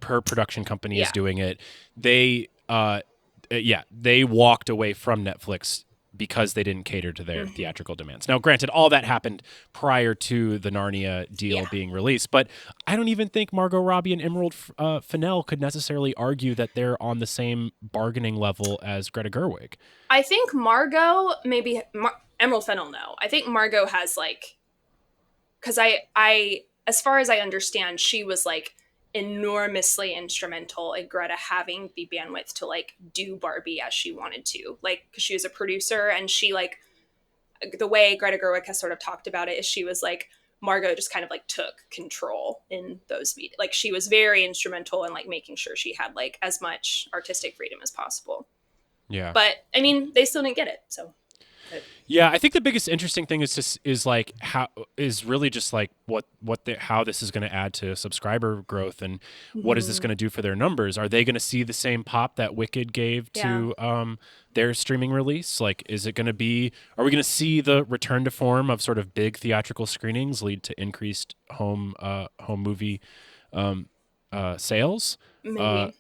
her production company is Yeah. doing it. They yeah, they walked away from Netflix because they didn't cater to their Mm-hmm. theatrical demands. Now, granted, all that happened prior to the Narnia deal Yeah. being released, but I don't even think Margot Robbie and Emerald Fennell could necessarily argue that they're on the same bargaining level as Greta Gerwig. I think Margot, maybe Emerald Fennel, no. I think Margot has like, because as far as I understand, she was like enormously instrumental in Greta having the bandwidth to like do Barbie as she wanted to, like because she was a producer and she like the way Greta Gerwig has sort of talked about it is she was like Margot just kind of like took control in those meetings. Like she was very instrumental in like making sure she had like as much artistic freedom as possible. Yeah. But I mean, they still didn't get it. So Yeah, I think the biggest interesting thing is just is like how is really just like how this is going to add to subscriber growth, and what is this mm-hmm. going to do for their numbers? Are they going to see the same pop that Wicked gave Yeah. to their streaming release? Like, is it going to be? Are we going to see the return to form of sort of big theatrical screenings lead to increased home movie sales? Uh, Maybe.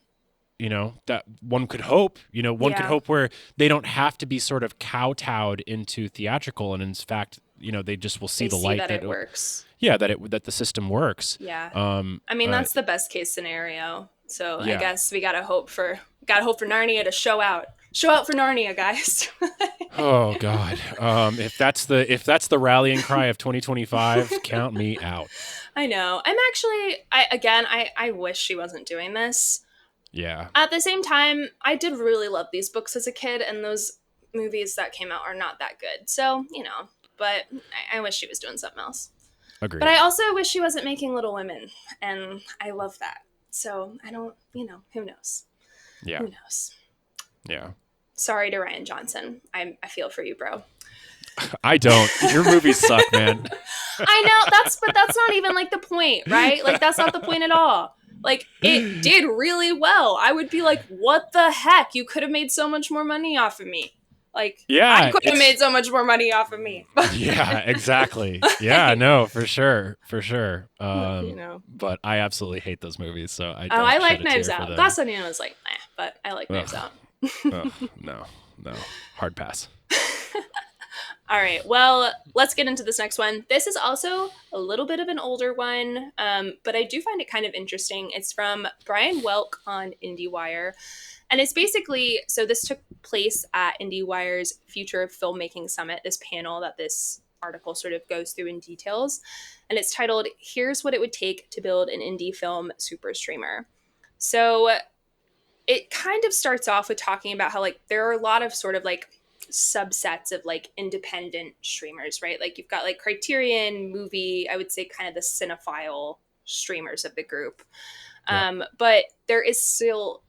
you know, that one could hope, one could Yeah. hope where they don't have to be sort of kowtowed into theatrical, and in fact, they just will see They the see light that it works. yeah, that the system works. Yeah. um I mean, that's the best case scenario. So I yeah. guess we gotta hope for Narnia to show out. Show out for Narnia, guys. Oh god. If that's the rallying cry of 2025, count me out. I know. I'm actually I wish she wasn't doing this. Yeah. At the same time, I did really love these books as a kid, and those movies that came out are not that good. So, but I wish she was doing something else. But Agreed. I also wish she wasn't making Little Women, and I love that. So I don't, who knows? Yeah. Who knows? Yeah. Sorry to Ryan Johnson. I feel for you, bro. I don't. Your movies suck, man. I know but that's not even like the point, right? Like that's not the point at all. Like it did really well. I would be like, what the heck? You could have made so much more money off of me. Like I Yeah, could have made so much more money off of me. yeah, exactly. Yeah, no, for sure, for sure. But I absolutely hate those movies, so I don't I like shed a tear Knives for Out. them. Glass Onion was like, but I like Knives Ugh. Out. Ugh, no, hard pass. All right. Well, let's get into this next one. This is also a little bit of an older one, but I do find it kind of interesting. It's from Brian Welk on Indiewire. And it's basically so this took place at Indiewire's Future of Filmmaking Summit, this panel that this article sort of goes through in details. And it's titled, Here's What It Would Take to Build an Indie Film Super Streamer. So it kind of starts off with talking about how like there are a lot of sort of like subsets of like independent streamers, right? Like you've got like Criterion, Movie, I would say kind of the cinephile streamers of the group. Yeah. But there is still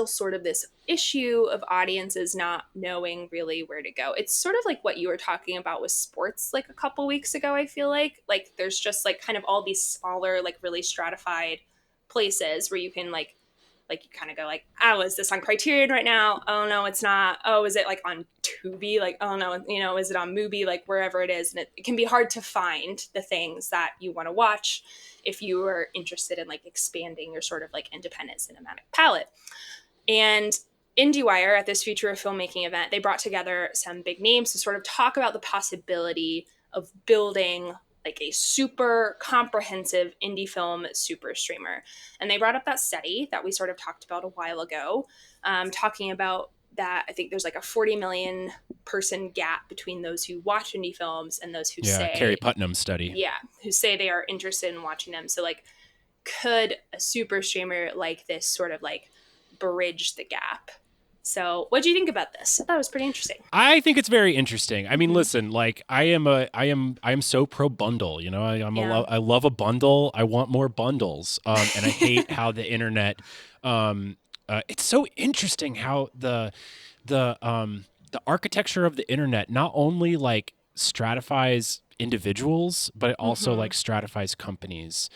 sort of this issue of audiences not knowing really where to go. It's sort of like what you were talking about with sports like a couple weeks ago. I feel like there's just like kind of all these smaller like really stratified places where you can like you kind of go like, oh, is this on Criterion right now? Oh no, it's not. Oh, is it like on Tubi? Like, oh no, is it on Mubi? Like wherever it is, and it can be hard to find the things that you want to watch if you are interested in like expanding your sort of like independent cinematic palette. And IndieWire at this Future of Filmmaking event, they brought together some big names to sort of talk about the possibility of building like a super comprehensive indie film super streamer. And they brought up that study that we sort of talked about a while ago, talking about that I think there's like a 40 million person gap between those who watch indie films and those who Yeah, say, Carrie Putnam study. yeah, who say they are interested in watching them. So like, could a super streamer like this sort of like bridge the gap? So what do you think about this? I thought it was pretty interesting. I think it's very interesting. I mean, listen, like I am so pro bundle. You know, I love a bundle. I want more bundles. And I hate how the internet. It's so interesting how the architecture of the internet not only like stratifies individuals, but it also like stratifies companies.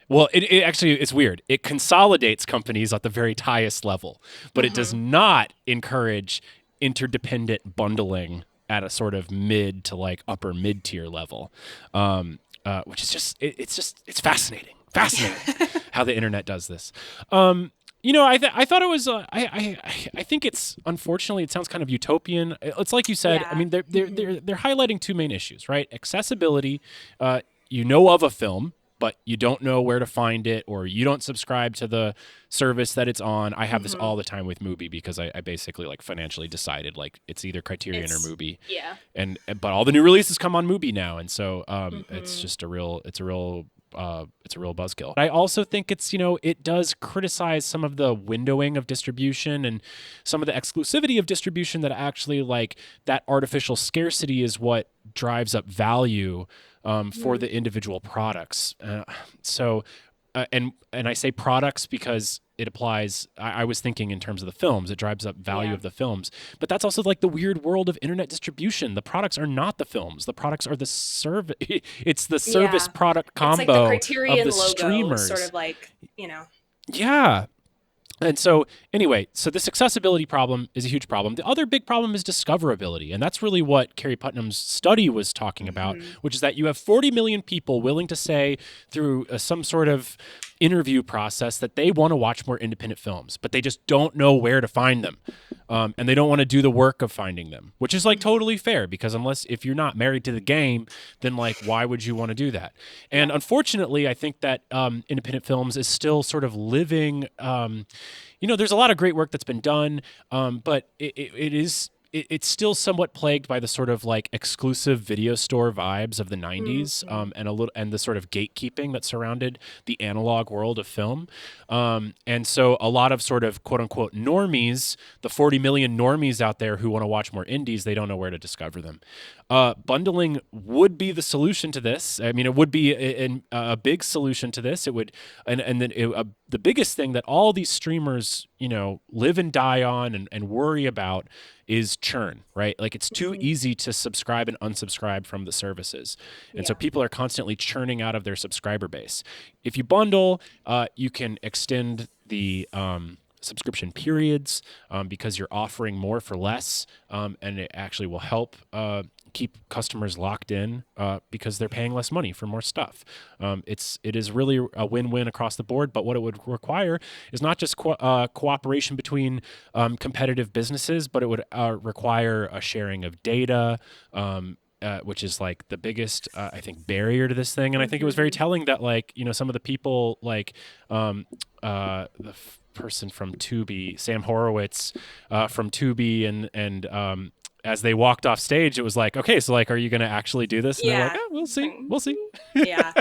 Well, it actually, it's weird. It consolidates companies at the very highest level, but it does not encourage interdependent bundling at a sort of mid to like upper mid tier level, which is just, it's fascinating. Fascinating how the internet does this. I thought it was. I think it's unfortunately it sounds kind of utopian. It's like you said. Yeah. I mean, they're highlighting two main issues, right? Accessibility. You know of a film, but you don't know where to find it, or you don't subscribe to the service that it's on. I have this all the time with Mubi because I basically like financially decided like it's either Criterion or Mubi. Yeah. But all the new releases come on Mubi now, and so it's just a real buzzkill. I also think it does criticize some of the windowing of distribution and some of the exclusivity of distribution that actually like that artificial scarcity is what drives up value for the individual products. And I say products because it applies. I was thinking in terms of the films. It drives up value of the films, but that's also like the weird world of internet distribution. The products are not the films. The products are the service. It's the service product combo it's like the Criterion of the logo, streamers. sort of like Yeah. And so anyway, so this accessibility problem is a huge problem. The other big problem is discoverability. And that's really what Carrie Putnam's study was talking about, which is that you have 40 million people willing to say through some sort of interview process that they want to watch more independent films, but they just don't know where to find them. And they don't want to do the work of finding them, which is like totally fair because if you're not married to the game, then like, why would you want to do that? And unfortunately, I think that independent films is still sort of living, there's a lot of great work that's been done, but it's still somewhat plagued by the sort of like exclusive video store vibes of the 90s, and the sort of gatekeeping that surrounded the analog world of film. And so a lot of sort of quote unquote normies, the 40 million normies out there who want to watch more indies, they don't know where to discover them. Bundling would be the solution to this. I mean, it would be a big solution to this. It would, and then the biggest thing that all these streamers, live and die on and worry about is churn, right? Like it's too easy to subscribe and unsubscribe from the services. And so people are constantly churning out of their subscriber base. If you bundle, you can extend the subscription periods because you're offering more for less, and it actually will help keep customers locked in because they're paying less money for more stuff. It is really a win-win across the board. But what it would require is not just cooperation between competitive businesses, but it would require a sharing of data. Which is like the biggest, I think, barrier to this thing. And I think it was very telling that, like, some of the people, like person from Tubi, Sam Horowitz from Tubi, and as they walked off stage, it was like, okay, so like, are you going to actually do this? And they're like, we'll see. Yeah,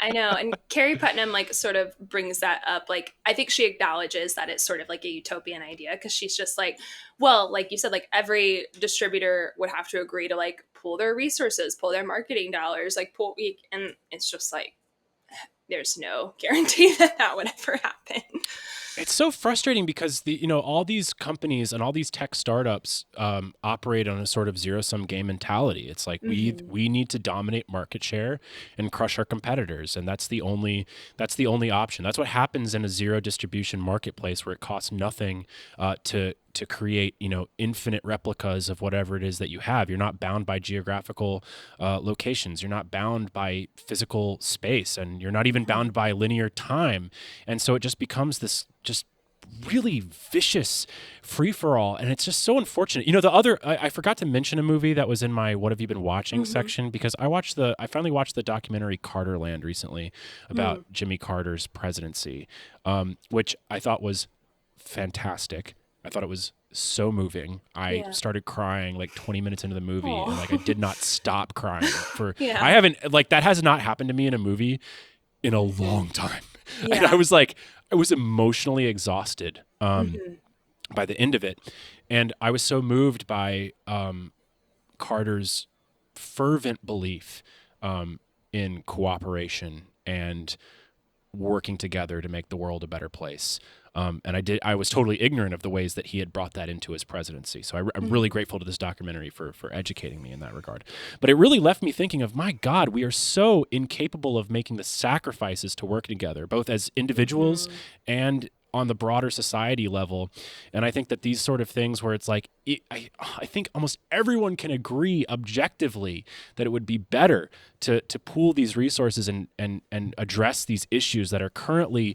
I know. And Carrie Putnam like sort of brings that up. Like, I think she acknowledges that it's sort of like a utopian idea, because she's just like, well, like you said, like every distributor would have to agree to like pool their resources, pull their marketing dollars, like and it's just like, there's no guarantee that would ever happen. It's so frustrating because all these companies and all these tech startups operate on a sort of zero-sum game mentality. It's like we need to dominate market share and crush our competitors, and that's the only option. That's what happens in a zero distribution marketplace, where it costs nothing to create infinite replicas of whatever it is that you have. You're not bound by geographical locations. You're not bound by physical space, and you're not even bound by linear time. And so it just becomes this just really vicious free-for-all, and it's just so unfortunate. I forgot to mention a movie that was in my what have you been watching section, because I finally watched the documentary Carterland recently about Jimmy Carter's presidency, which I thought was fantastic. I thought it was so moving. I started crying like 20 minutes into the movie, and like I did not stop crying for I haven't, like, that has not happened to me in a movie in a long time. And I was emotionally exhausted by the end of it. And I was so moved by Carter's fervent belief in cooperation and working together to make the world a better place. And I was totally ignorant of the ways that he had brought that into his presidency. So I'm really grateful to this documentary for educating me in that regard. But it really left me thinking of, my God, we are so incapable of making the sacrifices to work together, both as individuals and on the broader society level. And I think that these sort of things where it's like, I think almost everyone can agree objectively that it would be better to pool these resources and address these issues that are currently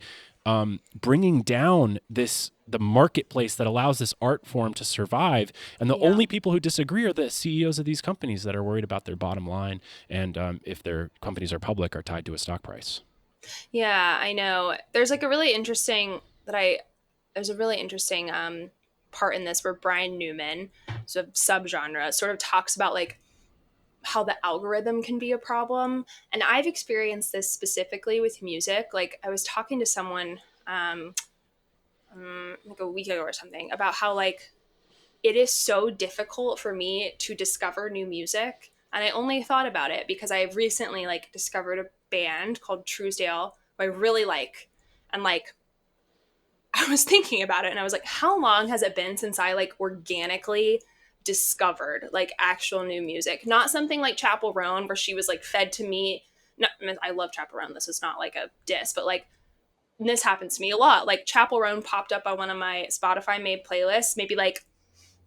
bringing down the marketplace that allows this art form to survive. And the only people who disagree are the CEOs of these companies that are worried about their bottom line. And if their companies are public, are tied to a stock price. Yeah, I know. There's like a really interesting part in this where Brian Newman, so a subgenre, sort of talks about like how the algorithm can be a problem. And I've experienced this specifically with music. Like, I was talking to someone like a week ago or something about how like it is so difficult for me to discover new music. And I only thought about it because I have recently like discovered a band called Truesdale who I really like. And like, I was thinking about it and I was like, how long has it been since I like organically discovered like actual new music? Not something like Chappell Roan where she was like fed to me. No, I love Chappell Roan. This is not like a diss, but like this happens to me a lot. Like Chappell Roan popped up on one of my Spotify made playlists maybe like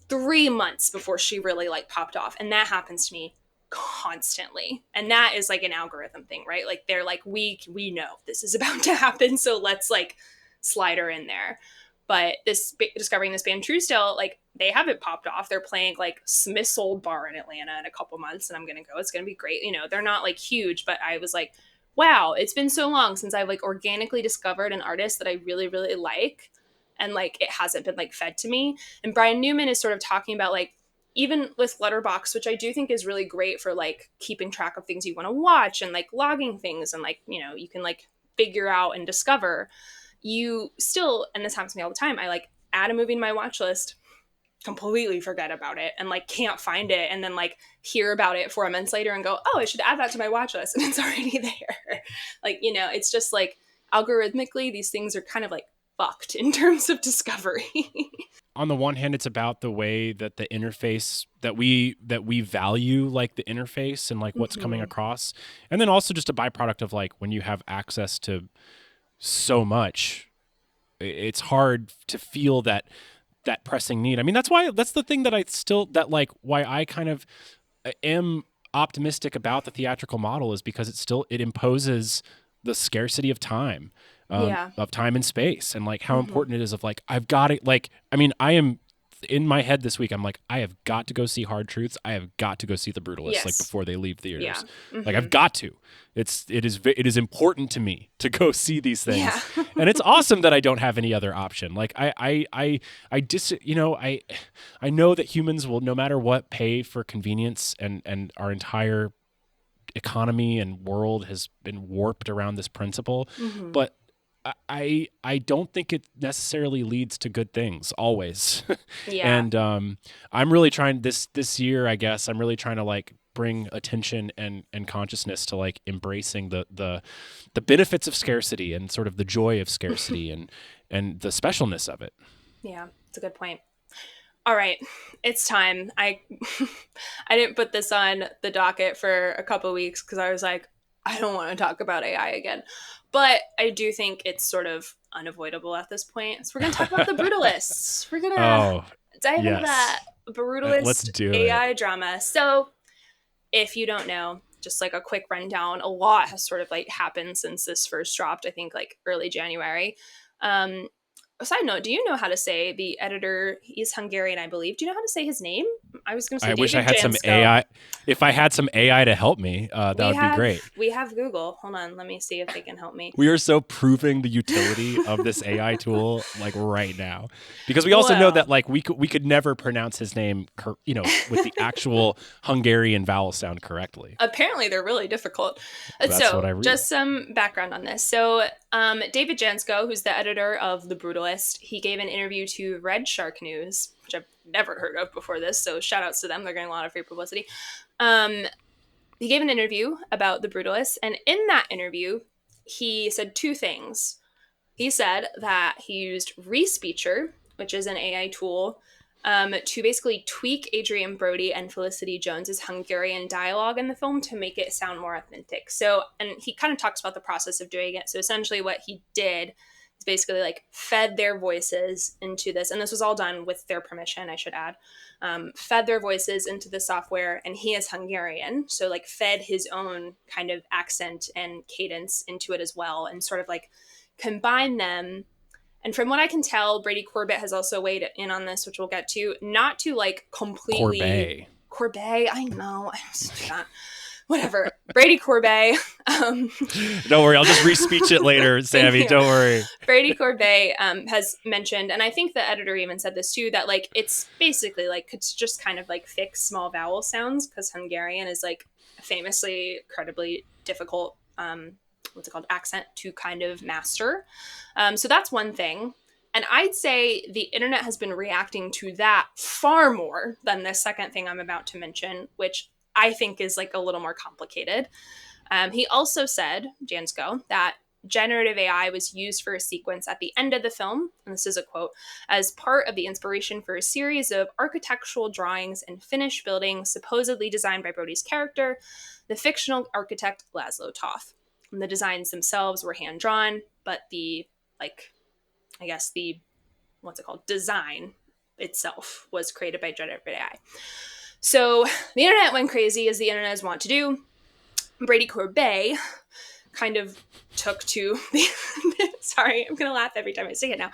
3 months before she really like popped off. And that happens to me constantly. And that is like an algorithm thing, right? Like they're like, we know this is about to happen, so let's like slide her in there. But discovering this band Truesdale, like they haven't popped off. They're playing like Smith's Old Bar in Atlanta in a couple months, and I'm gonna go. It's gonna be great. They're not like huge, but I was like, wow, it's been so long since I've like organically discovered an artist that I really, really like, and like it hasn't been like fed to me. And Brian Newman is sort of talking about like, even with Letterboxd, which I do think is really great for like keeping track of things you want to watch and like logging things, and like you can like figure out and discover. You still, and this happens to me all the time, I like add a movie to my watch list, completely forget about it, and like can't find it, and then like hear about it 4 months later and go, oh, I should add that to my watch list, and it's already there. Like, it's just like algorithmically these things are kind of like fucked in terms of discovery. On the one hand, it's about the way that the interface that we value, like the interface and like what's coming across, and then also just a byproduct of like when you have access to so much it's hard to feel that pressing need. I mean, that's the thing that why I kind of am optimistic about the theatrical model, is because it imposes the scarcity of time, of time and space, and like how important it is of like, I've got it. Like, I mean, I am in my head this week, I'm like, I have got to go see Hard Truths. I have got to go see The Brutalist, like before they leave theaters. Like, I've got to. It is important to me to go see these things, and it's awesome that I don't have any other option. Like, I know that humans will, no matter what, pay for convenience, and our entire economy and world has been warped around this principle, but I don't think it necessarily leads to good things always. And I'm really trying this year, I guess, I'm really trying to like bring attention and consciousness to like embracing the benefits of scarcity and sort of the joy of scarcity and the specialness of it. Yeah, it's a good point. All right, it's time. I didn't put this on the docket for a couple of weeks because I was like, I don't want to talk about AI again. But I do think it's sort of unavoidable at this point. So we're going to talk about The Brutalists. We're going to dive into that Brutalist AI drama. So if you don't know, just like a quick rundown, a lot has sort of like happened since this first dropped, I think like early January. A side note, do you know how to say the editor? He's Hungarian, I believe. Do you know how to say his name? I was going to say David wish I had Jansko. some AI. If I had some AI to help me, that would be great. We have Google. Hold on. Let me see if they can help me. We are so proving the utility of this AI tool like right now, because we also know that like we could never pronounce his name, with the actual Hungarian vowel sound correctly. Apparently, they're really difficult. That's what I read. Just some background on this. So, David Jansko, who's the editor of The Brutalist, he gave an interview to Red Shark News, which I've never heard of before this, so shout outs to them. They're getting a lot of free publicity. He gave an interview about The Brutalist, and in that interview, he said two things. He said that he used Respeecher, which is an AI tool, to basically tweak Adrian Brody and Felicity Jones's Hungarian dialogue in the film to make it sound more authentic. So, and he kind of talks about the process of doing it. So essentially what he did is basically like fed their voices into this, and this was all done with their permission, I should add, fed their voices into the software, and he is Hungarian, so like fed his own kind of accent and cadence into it as well, and sort of like combine them. And from what I can tell, Brady Corbett has also weighed in on this, which we'll get to, not to like completely Corbett. I know. I was not. Whatever. Brady Corbett. Don't worry. I'll just re-speech it later, Sammie. Don't worry. Brady Corbett has mentioned, and I think the editor even said this too, that like it's basically like it's just kind of like fix small vowel sounds, because Hungarian is like famously incredibly difficult accent to kind of master. So that's one thing. And I'd say the internet has been reacting to that far more than the second thing I'm about to mention, which I think is like a little more complicated. He also said, Jansko, that generative AI was used for a sequence at the end of the film, and this is a quote, as part of the inspiration for a series of architectural drawings and finished buildings supposedly designed by Brody's character, the fictional architect Laszlo Toth. And the designs themselves were hand-drawn, but the design itself was created by generative AI. So the internet went crazy, as the internets want to do. Brady Corbett kind of took to the sorry, I'm gonna laugh every time I say it now.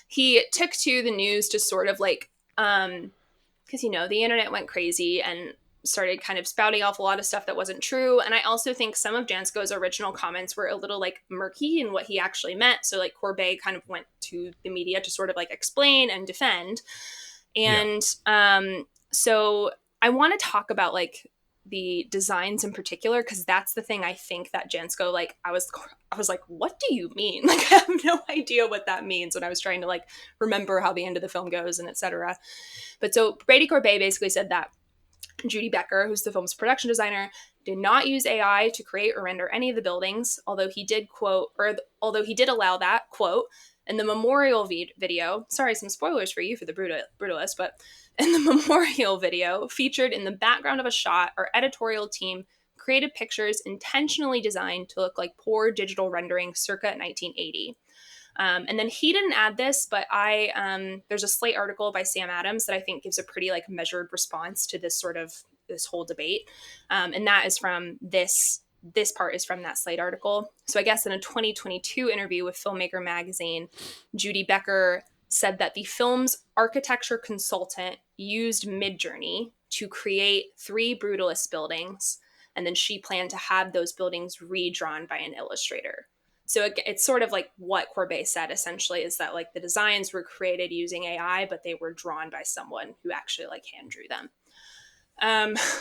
He took to the news to sort of like because the internet went crazy and started kind of spouting off a lot of stuff that wasn't true. And I also think some of Jansko's original comments were a little like murky in what he actually meant. So like Corbett kind of went to the media to sort of like explain and defend. And so I want to talk about like the designs in particular, because that's the thing I think that Jansko, like I was like, what do you mean? Like I have no idea what that means when I was trying to like remember how the end of the film goes and etc. But so Brady Corbett basically said that Judy Becker, who's the film's production designer, did not use AI to create or render any of the buildings, although he did allow that, quote, in the memorial video, sorry, some spoilers for you for the Brutalist, but in the memorial video featured in the background of a shot, our editorial team created pictures intentionally designed to look like poor digital rendering circa 1980. And then he didn't add this, but there's a Slate article by Sam Adams that I think gives a pretty like measured response to this whole debate. And that is from this part is from that Slate article. So I guess in a 2022 interview with Filmmaker magazine, Judy Becker said that the film's architecture consultant used Midjourney to create 3 Brutalist buildings, and then she planned to have those buildings redrawn by an illustrator. So it's sort of like what Corbet said, essentially, is that like the designs were created using AI, but they were drawn by someone who actually like hand drew them.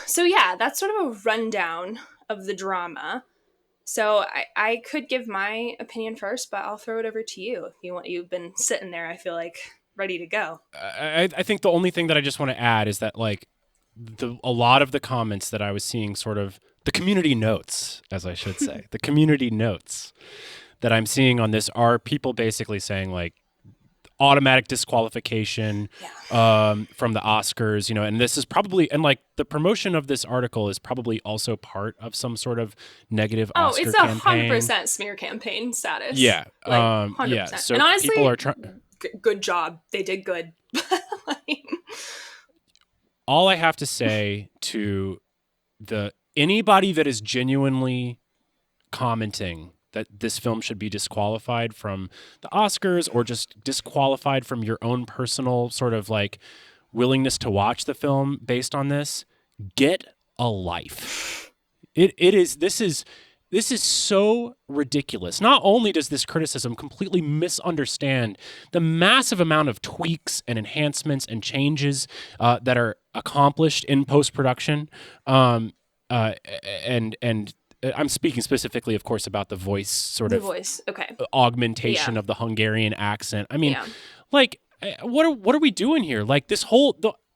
So yeah, that's sort of a rundown of the drama. So I could give my opinion first, but I'll throw it over to you. You've been sitting there, I feel like, ready to go. I think the only thing that I just want to add is that like a lot of the comments that I was seeing, sort of the community notes, as I should say, the community notes that I'm seeing on this are people basically saying like automatic disqualification from the Oscars, and this is probably, and like the promotion of this article is probably also part of some sort of negative Oscar campaign. It's 100% smear campaign status. Yeah. Like, 100%. Yeah. So and honestly, people are trying. Good job. They did good. All I have to say to anybody that is genuinely commenting that this film should be disqualified from the Oscars or just disqualified from your own personal sort of like willingness to watch the film based on this, get a life. This is so ridiculous. Not only does this criticism completely misunderstand the massive amount of tweaks and enhancements and changes that are accomplished in post-production, and I'm speaking specifically, of course, about the voice augmentation of the Hungarian accent. I mean, like, what are we doing here? Like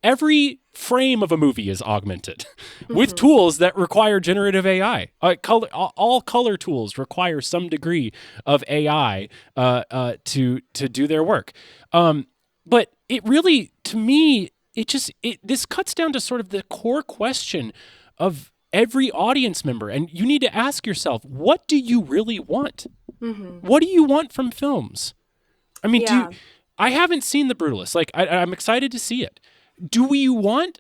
every frame of a movie is augmented with tools that require generative AI. All color tools require some degree of AI to do their work. But it really, to me, this cuts down to sort of the core question of every audience member. And you need to ask yourself, what do you really want? What do you want from films? I mean, I haven't seen The Brutalist. Like, I'm excited to see it. Do we want,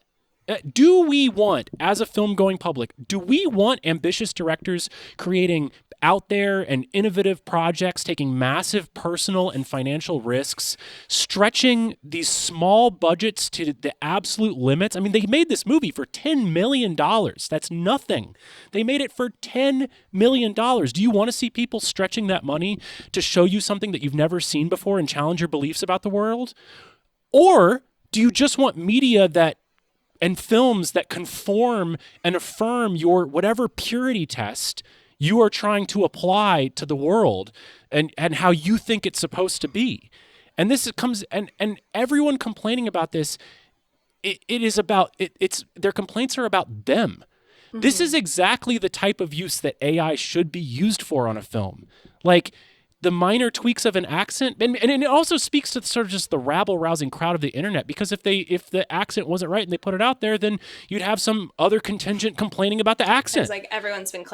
as a film-going public, do we want ambitious directors creating out there and innovative projects, taking massive personal and financial risks, stretching these small budgets to the absolute limits? I mean, they made this movie for $10 million. That's nothing. They made it for $10 million. Do you want to see people stretching that money to show you something that you've never seen before and challenge your beliefs about the world? Or do you just want media and films that conform and affirm your whatever purity test you are trying to apply to the world and how you think it's supposed to be? And this comes, and everyone complaining about this, their complaints are about them. This is exactly the type of use that AI should be used for on a film. Like, the minor tweaks of an accent, and it also speaks to sort of just the rabble-rousing crowd of the internet, because if the accent wasn't right and they put it out there, then you'd have some other contingent complaining about the accent. It's like everyone's been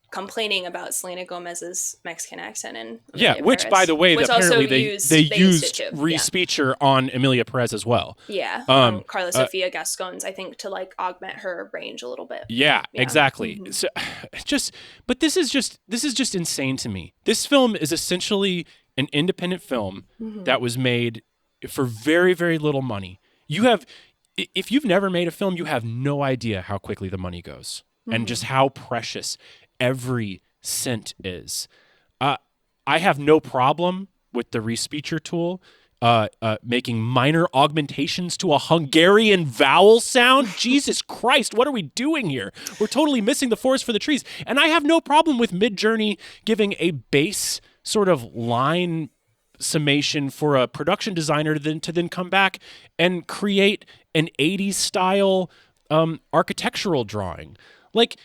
complaining about Selena Gomez's Mexican accent and which by the way, apparently they used Respeecher on Emilia Perez as well. Carla Sofia Gascon's, I think, to like augment her range a little bit. Exactly. So but this is just insane to me. This film is essentially an independent film that was made for very, very little money. If you've never made a film, you have no idea how quickly the money goes and just how precious every cent is. I have no problem with the Respeecher tool making minor augmentations to a Hungarian vowel sound. Jesus Christ, what are we doing here? We're totally missing the forest for the trees. And I have no problem with Midjourney giving a base sort of line summation for a production designer to then come back and create an 80s style architectural drawing. Like,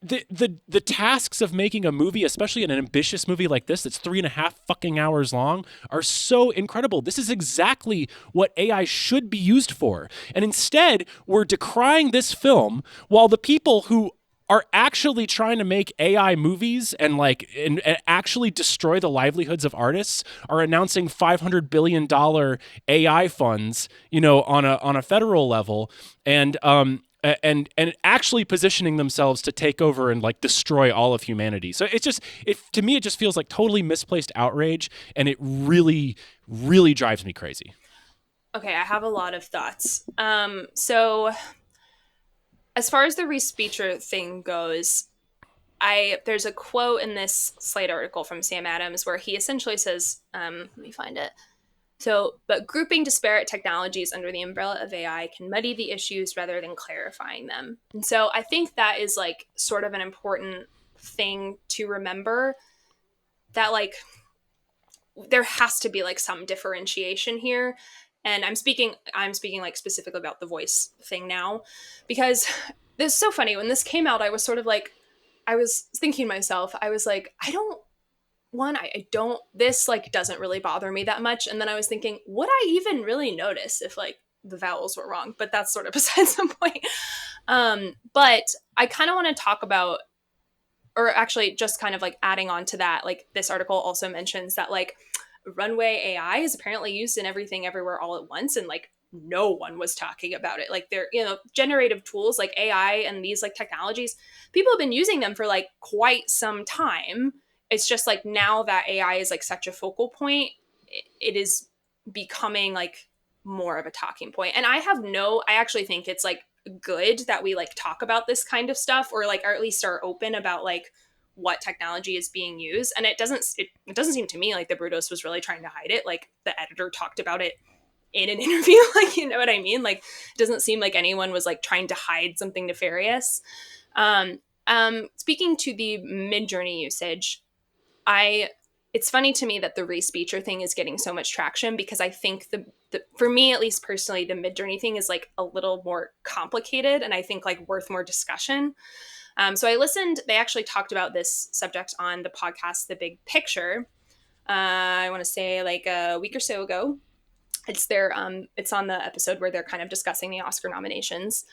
the tasks of making a movie, especially an ambitious movie like this that's 3.5 fucking hours long, are so incredible. This is exactly what AI should be used for. And instead, we're decrying this film while the people who are actually trying to make AI movies and like and actually destroy the livelihoods of artists are announcing $500 billion AI funds, on a federal level, and actually positioning themselves to take over and like destroy all of humanity. So to me, it just feels like totally misplaced outrage, and it really, really drives me crazy. Okay, I have a lot of thoughts. So as far as the respeecher thing goes, there's a quote in this Slate article from Sam Adams where he essentially says, let me find it. So, but grouping disparate technologies under the umbrella of AI can muddy the issues rather than clarifying them. And so I think that is like sort of an important thing to remember, that like there has to be like some differentiation here. And I'm speaking like specifically about the voice thing now, because this is so funny. When this came out, I was sort of like, I was thinking to myself, I was like, I don't, this like doesn't really bother me that much. And then I was thinking, would I even really notice if like the vowels were wrong? But that's sort of besides the point. But I kind of want to talk about, or actually just kind of like adding on to that, like this article also mentions that like runway AI is apparently used in Everything Everywhere All at Once, and like no one was talking about it. Like they're, generative tools like AI and these like technologies, people have been using them for like quite some time. It's just like now that AI is like such a focal point, it is becoming like more of a talking point. And I actually think it's like good that we like talk about this kind of stuff, or like, or at least are open about like what technology is being used. And it doesn't seem to me like the Brutalist was really trying to hide it. Like the editor talked about it in an interview. Like, you know what I mean? Like it doesn't seem like anyone was like trying to hide something nefarious. Speaking to the Midjourney usage, it's funny to me that the respeecher thing is getting so much traction, because I think for me, at least personally, the Midjourney thing is like a little more complicated, and I think like worth more discussion. So I listened, they actually talked about this subject on the podcast, The Big Picture. I want to say like a week or so ago. It's on the episode where they're kind of discussing the Oscar nominations.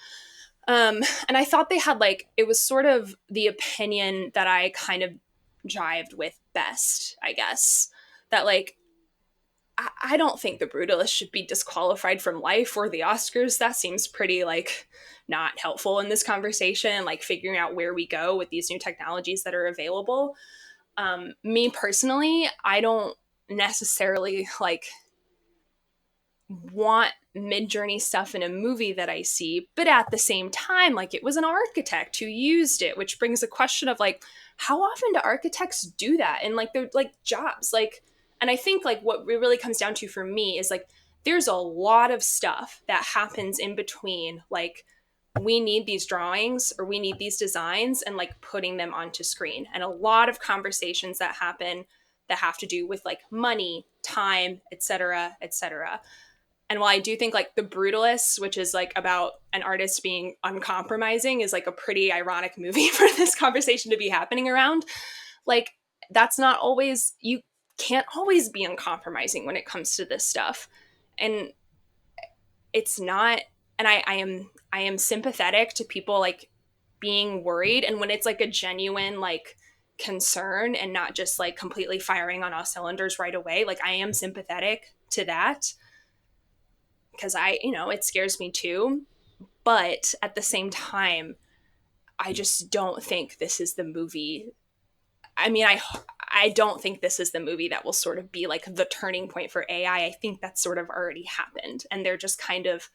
And I thought they had like, it was sort of the opinion that I kind of jived with best, I guess. That like, I don't think the Brutalist should be disqualified from life or the Oscars. That seems pretty like not helpful in this conversation, like figuring out where we go with these new technologies that are available. Me personally, I don't necessarily like want Midjourney stuff in a movie that I see, but at the same time, like it was an architect who used it, which brings a question of like, how often do architects do that? And like they're like jobs, like, and I think like what it really comes down to for me is like there's a lot of stuff that happens in between, like we need these drawings or we need these designs and like putting them onto screen, and a lot of conversations that happen that have to do with like money, time, etc., etc. And while I do think like The Brutalist, which is like about an artist being uncompromising, is like a pretty ironic movie for this conversation to be happening around, like that's not always, you can't always be uncompromising when it comes to this stuff. And it's not, and I am sympathetic to people like being worried. And when it's like a genuine like concern and not just like completely firing on all cylinders right away, like I am sympathetic to that, because it scares me too. But at the same time, I just don't think this is the movie. I mean, I don't think this is the movie that will sort of be like the turning point for AI. I think that's sort of already happened, and they're just kind of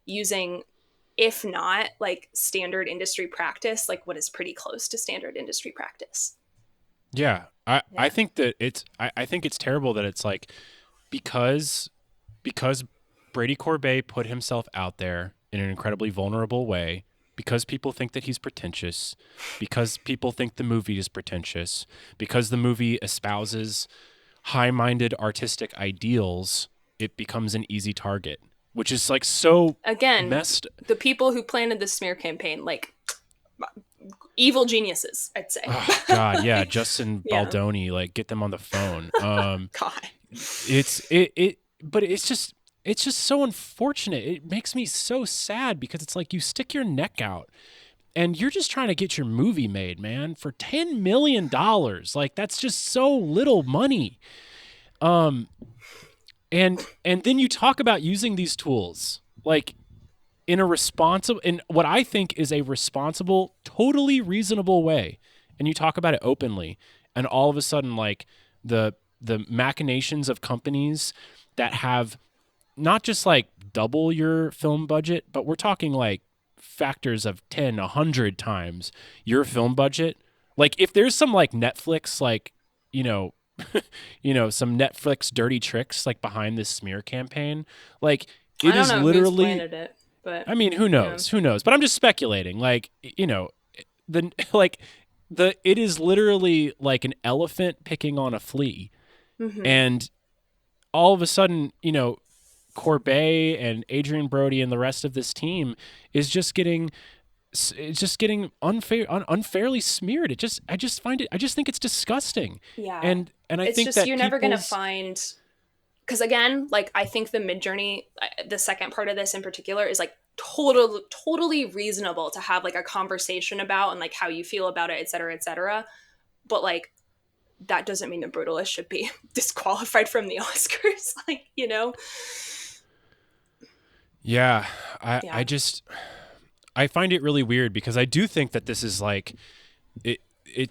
using, if not like standard industry practice, like what is pretty close to standard industry practice. Yeah. I think that I think it's terrible that it's like, because Brady Corbet put himself out there in an incredibly vulnerable way, because people think that he's pretentious, because people think the movie is pretentious, because the movie espouses high-minded artistic ideals, it becomes an easy target, which is like so again messed. The people who planted the smear campaign, like evil geniuses, I'd say. Oh, God, yeah, Justin Yeah. Baldoni, like get them on the phone. God. But it's just so unfortunate. It makes me so sad, because it's like you stick your neck out and you're just trying to get your movie made, man, for $10 million. Like, that's just so little money. And then you talk about using these tools, like, in what I think is a responsible, totally reasonable way. And you talk about it openly, and all of a sudden, like, the machinations of companies that have not just like double your film budget, but we're talking like factors of 10, 100 times your film budget. Like, if there's some like Netflix, like, you know, some Netflix dirty tricks like behind this smear campaigin, like, it is literally, who's planted it, but I mean, who knows? Who knows? But I'm just speculating. Like, it is literally like an elephant picking on a flea. Mm-hmm. And all of a sudden, Corbet and Adrian Brody and the rest of this team is just getting unfairly smeared. I just think it's disgusting. Yeah. And I it's think just, that you're never going to find, because again, like, I think the Midjourney, the second part of this in particular, is like totally reasonable to have like a conversation about, and like how you feel about it, et cetera, et cetera. But like, that doesn't mean the Brutalist should be disqualified from the Oscars. Like, Yeah. I find it really weird, because I do think that this is like,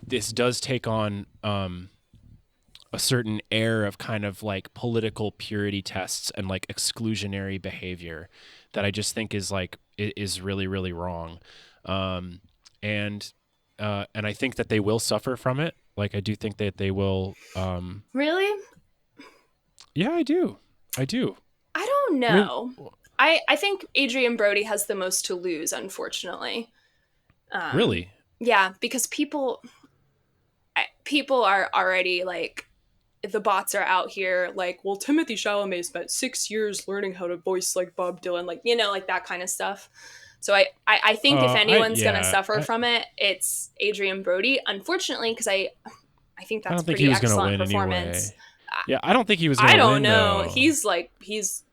this does take on a certain air of kind of like political purity tests and like exclusionary behavior that I just think is like, is really, really wrong. And I think that they will suffer from it. Like, I do think that they will. Really? Yeah, I do. I don't know. I think Adrian Brody has the most to lose, unfortunately. Really? Yeah, because people are already like, the bots are out here like, well, Timothée Chalamet spent 6 years learning how to voice like Bob Dylan, like, like that kind of stuff. So I think if anyone's going to suffer from it, it's Adrian Brody, unfortunately, because I think that's pretty excellent performance. Anyway. Yeah, I don't think he was going to win. I don't know. Though. He's like, he's.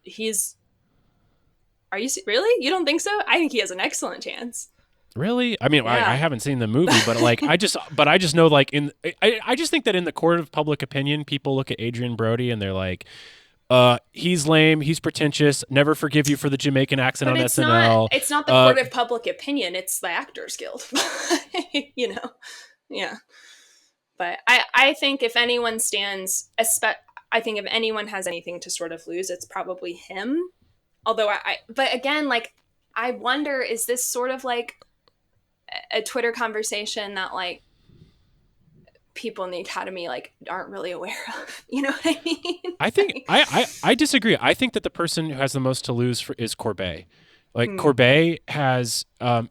Are you really? You don't think so? I think he has an excellent chance. Really? I mean, yeah. I haven't seen the movie, but like, I just know, like, I just think that in the court of public opinion, people look at Adrian Brody and they're like, he's lame, he's pretentious, never forgive you for the Jamaican accent on SNL. It's not the court of public opinion, it's the Actors Guild. Yeah. But I think if anyone stands, I think if anyone has anything to sort of lose, it's probably him. Although but again, like, I wonder, is this sort of like a Twitter conversation that like people in the Academy like aren't really aware of? You know what I mean? I think I disagree. I think that the person who has the most to lose is Corbet. Like, Corbet has and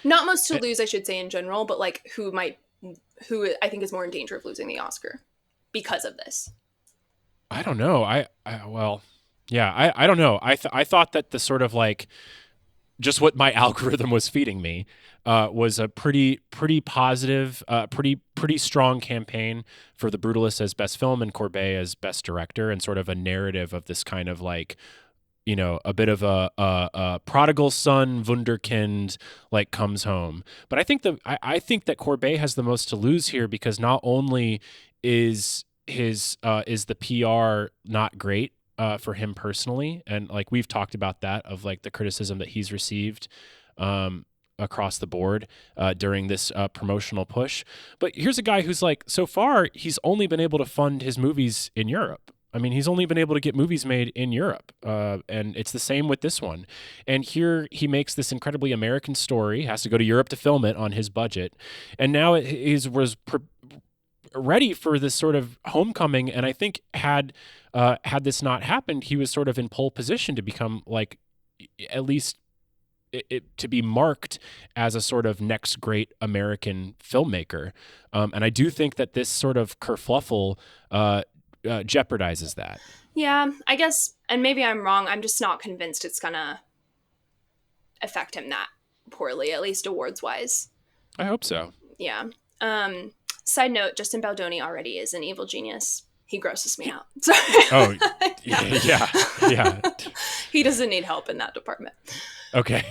not most to lose, I should say, in general, but like who I think is more in danger of losing the Oscar because of this. I don't know. I don't know. I thought that the sort of like just what my algorithm was feeding me was a pretty positive, pretty strong campaign for The Brutalist as best film and Corbet as best director, and sort of a narrative of this kind of like, a bit of a prodigal son wunderkind like comes home. But I think that Corbet has the most to lose here, because not only is the PR not great for him personally, and like we've talked about that, of like the criticism that he's received across the board during this promotional push. But here's a guy who's like, so far he's only been able to fund his movies in Europe. I mean, he's only been able to get movies made in Europe, and it's the same with this one. And here he makes this incredibly American story, has to go to Europe to film it on his budget, and now it was ready for this sort of homecoming. And I think had this not happened, he was sort of in pole position to become like, at least to be marked as a sort of next great American filmmaker. And I do think that this sort of kerfluffle jeopardizes that. Yeah, I guess, and maybe I'm wrong. I'm just not convinced it's gonna affect him that poorly, at least awards wise. I hope so. Yeah. Side note, Justin Baldoni already is an evil genius. He grosses me out. Oh, yeah. He doesn't need help in that department. Okay.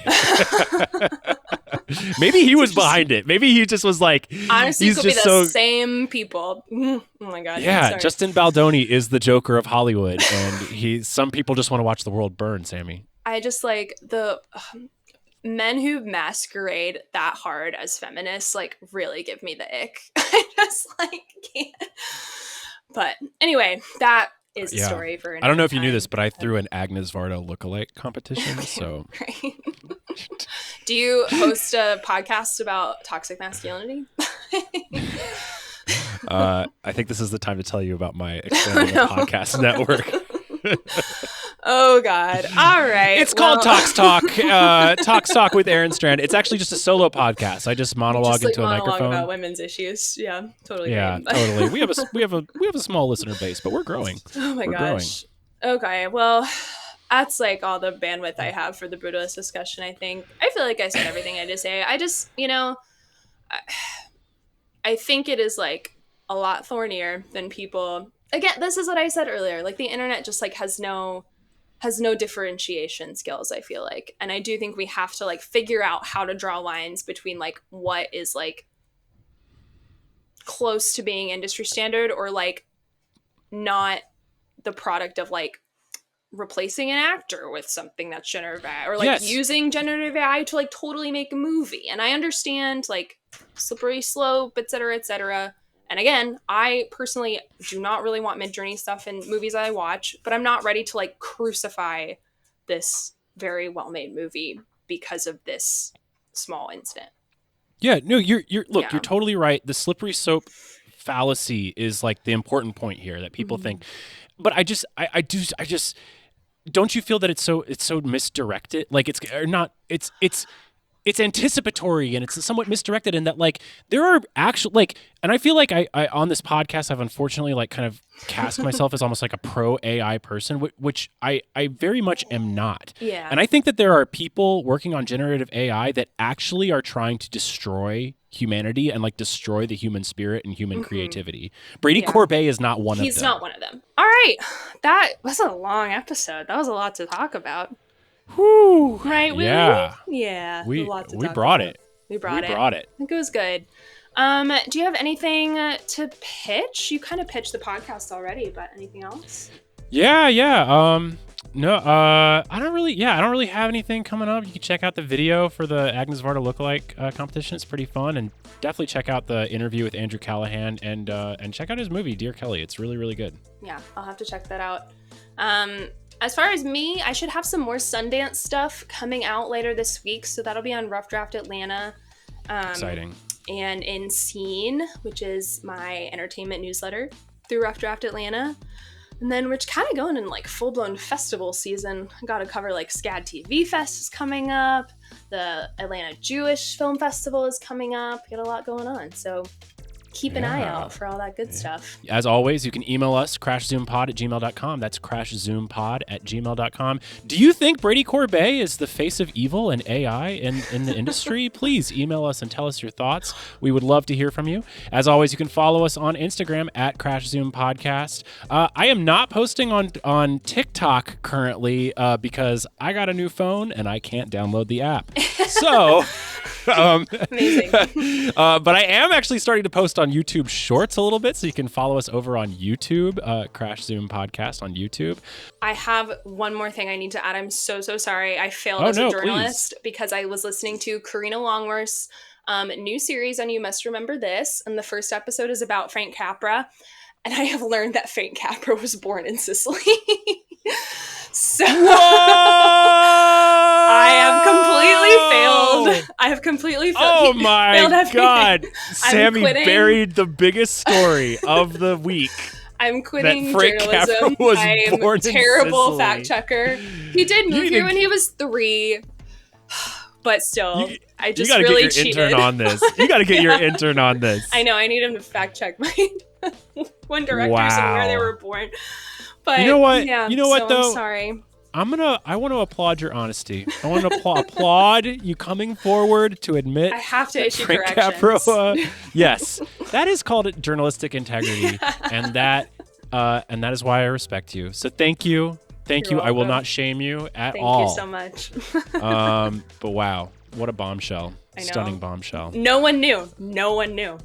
Maybe he was behind it. Maybe he just was like, honestly, he's it could just be the so same people. Oh my God. yeah. Sorry. Justin Baldoni is the Joker of Hollywood, and some people just want to watch the world burn. Sammie. I just like the men who masquerade that hard as feminists, like really give me the ick. I just like can't. But anyway, that is a story for another I don't know if you knew time. this, but I threw an Agnes Varda lookalike competition. So, Right. Do you host a podcast about toxic masculinity? I think this is the time to tell you about my expanding podcast network. Oh God! All right, it's called Talks Talk. Talks Talk with Aaron Strand. It's actually just a solo podcast. I just monologue into a microphone about women's issues. Yeah, totally. Yeah, right. totally. We have a small listener base, but we're growing. Oh my we're gosh. Growing. Okay, well, that's like all the bandwidth I have for the Brutalist discussion. I think I feel like I said everything I had to say. I just, I think it is like a lot thornier than people. Again, this is what I said earlier. Like the internet just like has no differentiation skills, I feel like. And I do think we have to like figure out how to draw lines between like what is like close to being industry standard or like not the product of like replacing an actor with something that's generative AI or like using generative AI to like totally make a movie. And I understand like slippery slope, et cetera, et cetera. And again, I personally do not really want mid-journey stuff in movies I watch, but I'm not ready to like crucify this very well-made movie because of this small incident. Yeah, no, you're totally right. The slippery slope fallacy is like the important point here that people think. But I just don't you feel that it's so misdirected? Like it's anticipatory and it's somewhat misdirected in that like there are actual like, and I feel like I on this podcast I've unfortunately like kind of cast myself as almost like a pro AI person, which I very much am not. Yeah. And I think that there are people working on generative AI that actually are trying to destroy humanity and like destroy the human spirit and human creativity. Brady Corbet is not one of them. He's not one of them. All right. That was a long episode. That was a lot to talk about. Whew. Right? Yeah. We brought it. We brought it. I think it was good. Do you have anything to pitch? You kind of pitched the podcast already, but anything else? Yeah. No, I don't really have anything coming up. You can check out the video for the Agnes Varda lookalike competition. It's pretty fun, and definitely check out the interview with Andrew Callahan and check out his movie Dear Kelly. It's really, really good. Yeah, I'll have to check that out. As far as me, I should have some more Sundance stuff coming out later this week, so that'll be on Rough Draft Atlanta. Exciting. And in Scene, which is my entertainment newsletter through Rough Draft Atlanta. And then we're kind of going in like full-blown festival season. Got to cover like SCAD TV Fest is coming up. The Atlanta Jewish Film Festival is coming up. Got a lot going on. So keep an eye out for all that good stuff. As always, you can email us, crashzoompod@gmail.com. That's crashzoompod@gmail.com. Do you think Brady Corbet is the face of evil and AI in the industry? Please email us and tell us your thoughts. We would love to hear from you. As always, you can follow us on Instagram @crashzoompodcast. I am not posting on TikTok currently because I got a new phone and I can't download the app. So... Amazing. But I am actually starting to post on YouTube Shorts a little bit, so you can follow us over on YouTube, Crash Zoom Podcast on YouTube. I have one more thing I need to add. I'm so sorry. I failed as a journalist because I was listening to Karina Longworth's new series on You Must Remember This, and the first episode is about Frank Capra, and I have learned that Frank Capra was born in Sicily. So I have completely failed. Oh my God. Sammie buried the biggest story of the week. I'm quitting journalism. I am a terrible fact checker. He did move here when he was 3, but still, I just really cheated. You got to get your intern on this. You got to get your intern on this. I know. I need him to fact check my one directors and where they were born. But you know what? Yeah, you know what though? I'm sorry. I want to applaud your honesty. I want to applaud you coming forward to admit I have to issue Frank corrections. Capra, yes, that is called journalistic integrity, and that is why I respect you. So thank you. Thank You're you. I will welcome. not shame you at Thank all. you so much. But wow, what a bombshell. I know. Stunning bombshell. No one knew. No one knew.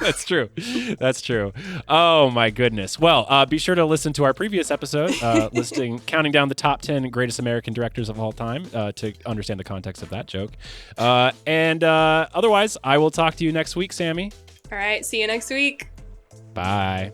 That's true. That's true. Oh my goodness. Well, be sure to listen to our previous episode, counting down the top 10 greatest American directors of all time to understand the context of that joke. And otherwise, I will talk to you next week, Sammie. All right. See you next week. Bye.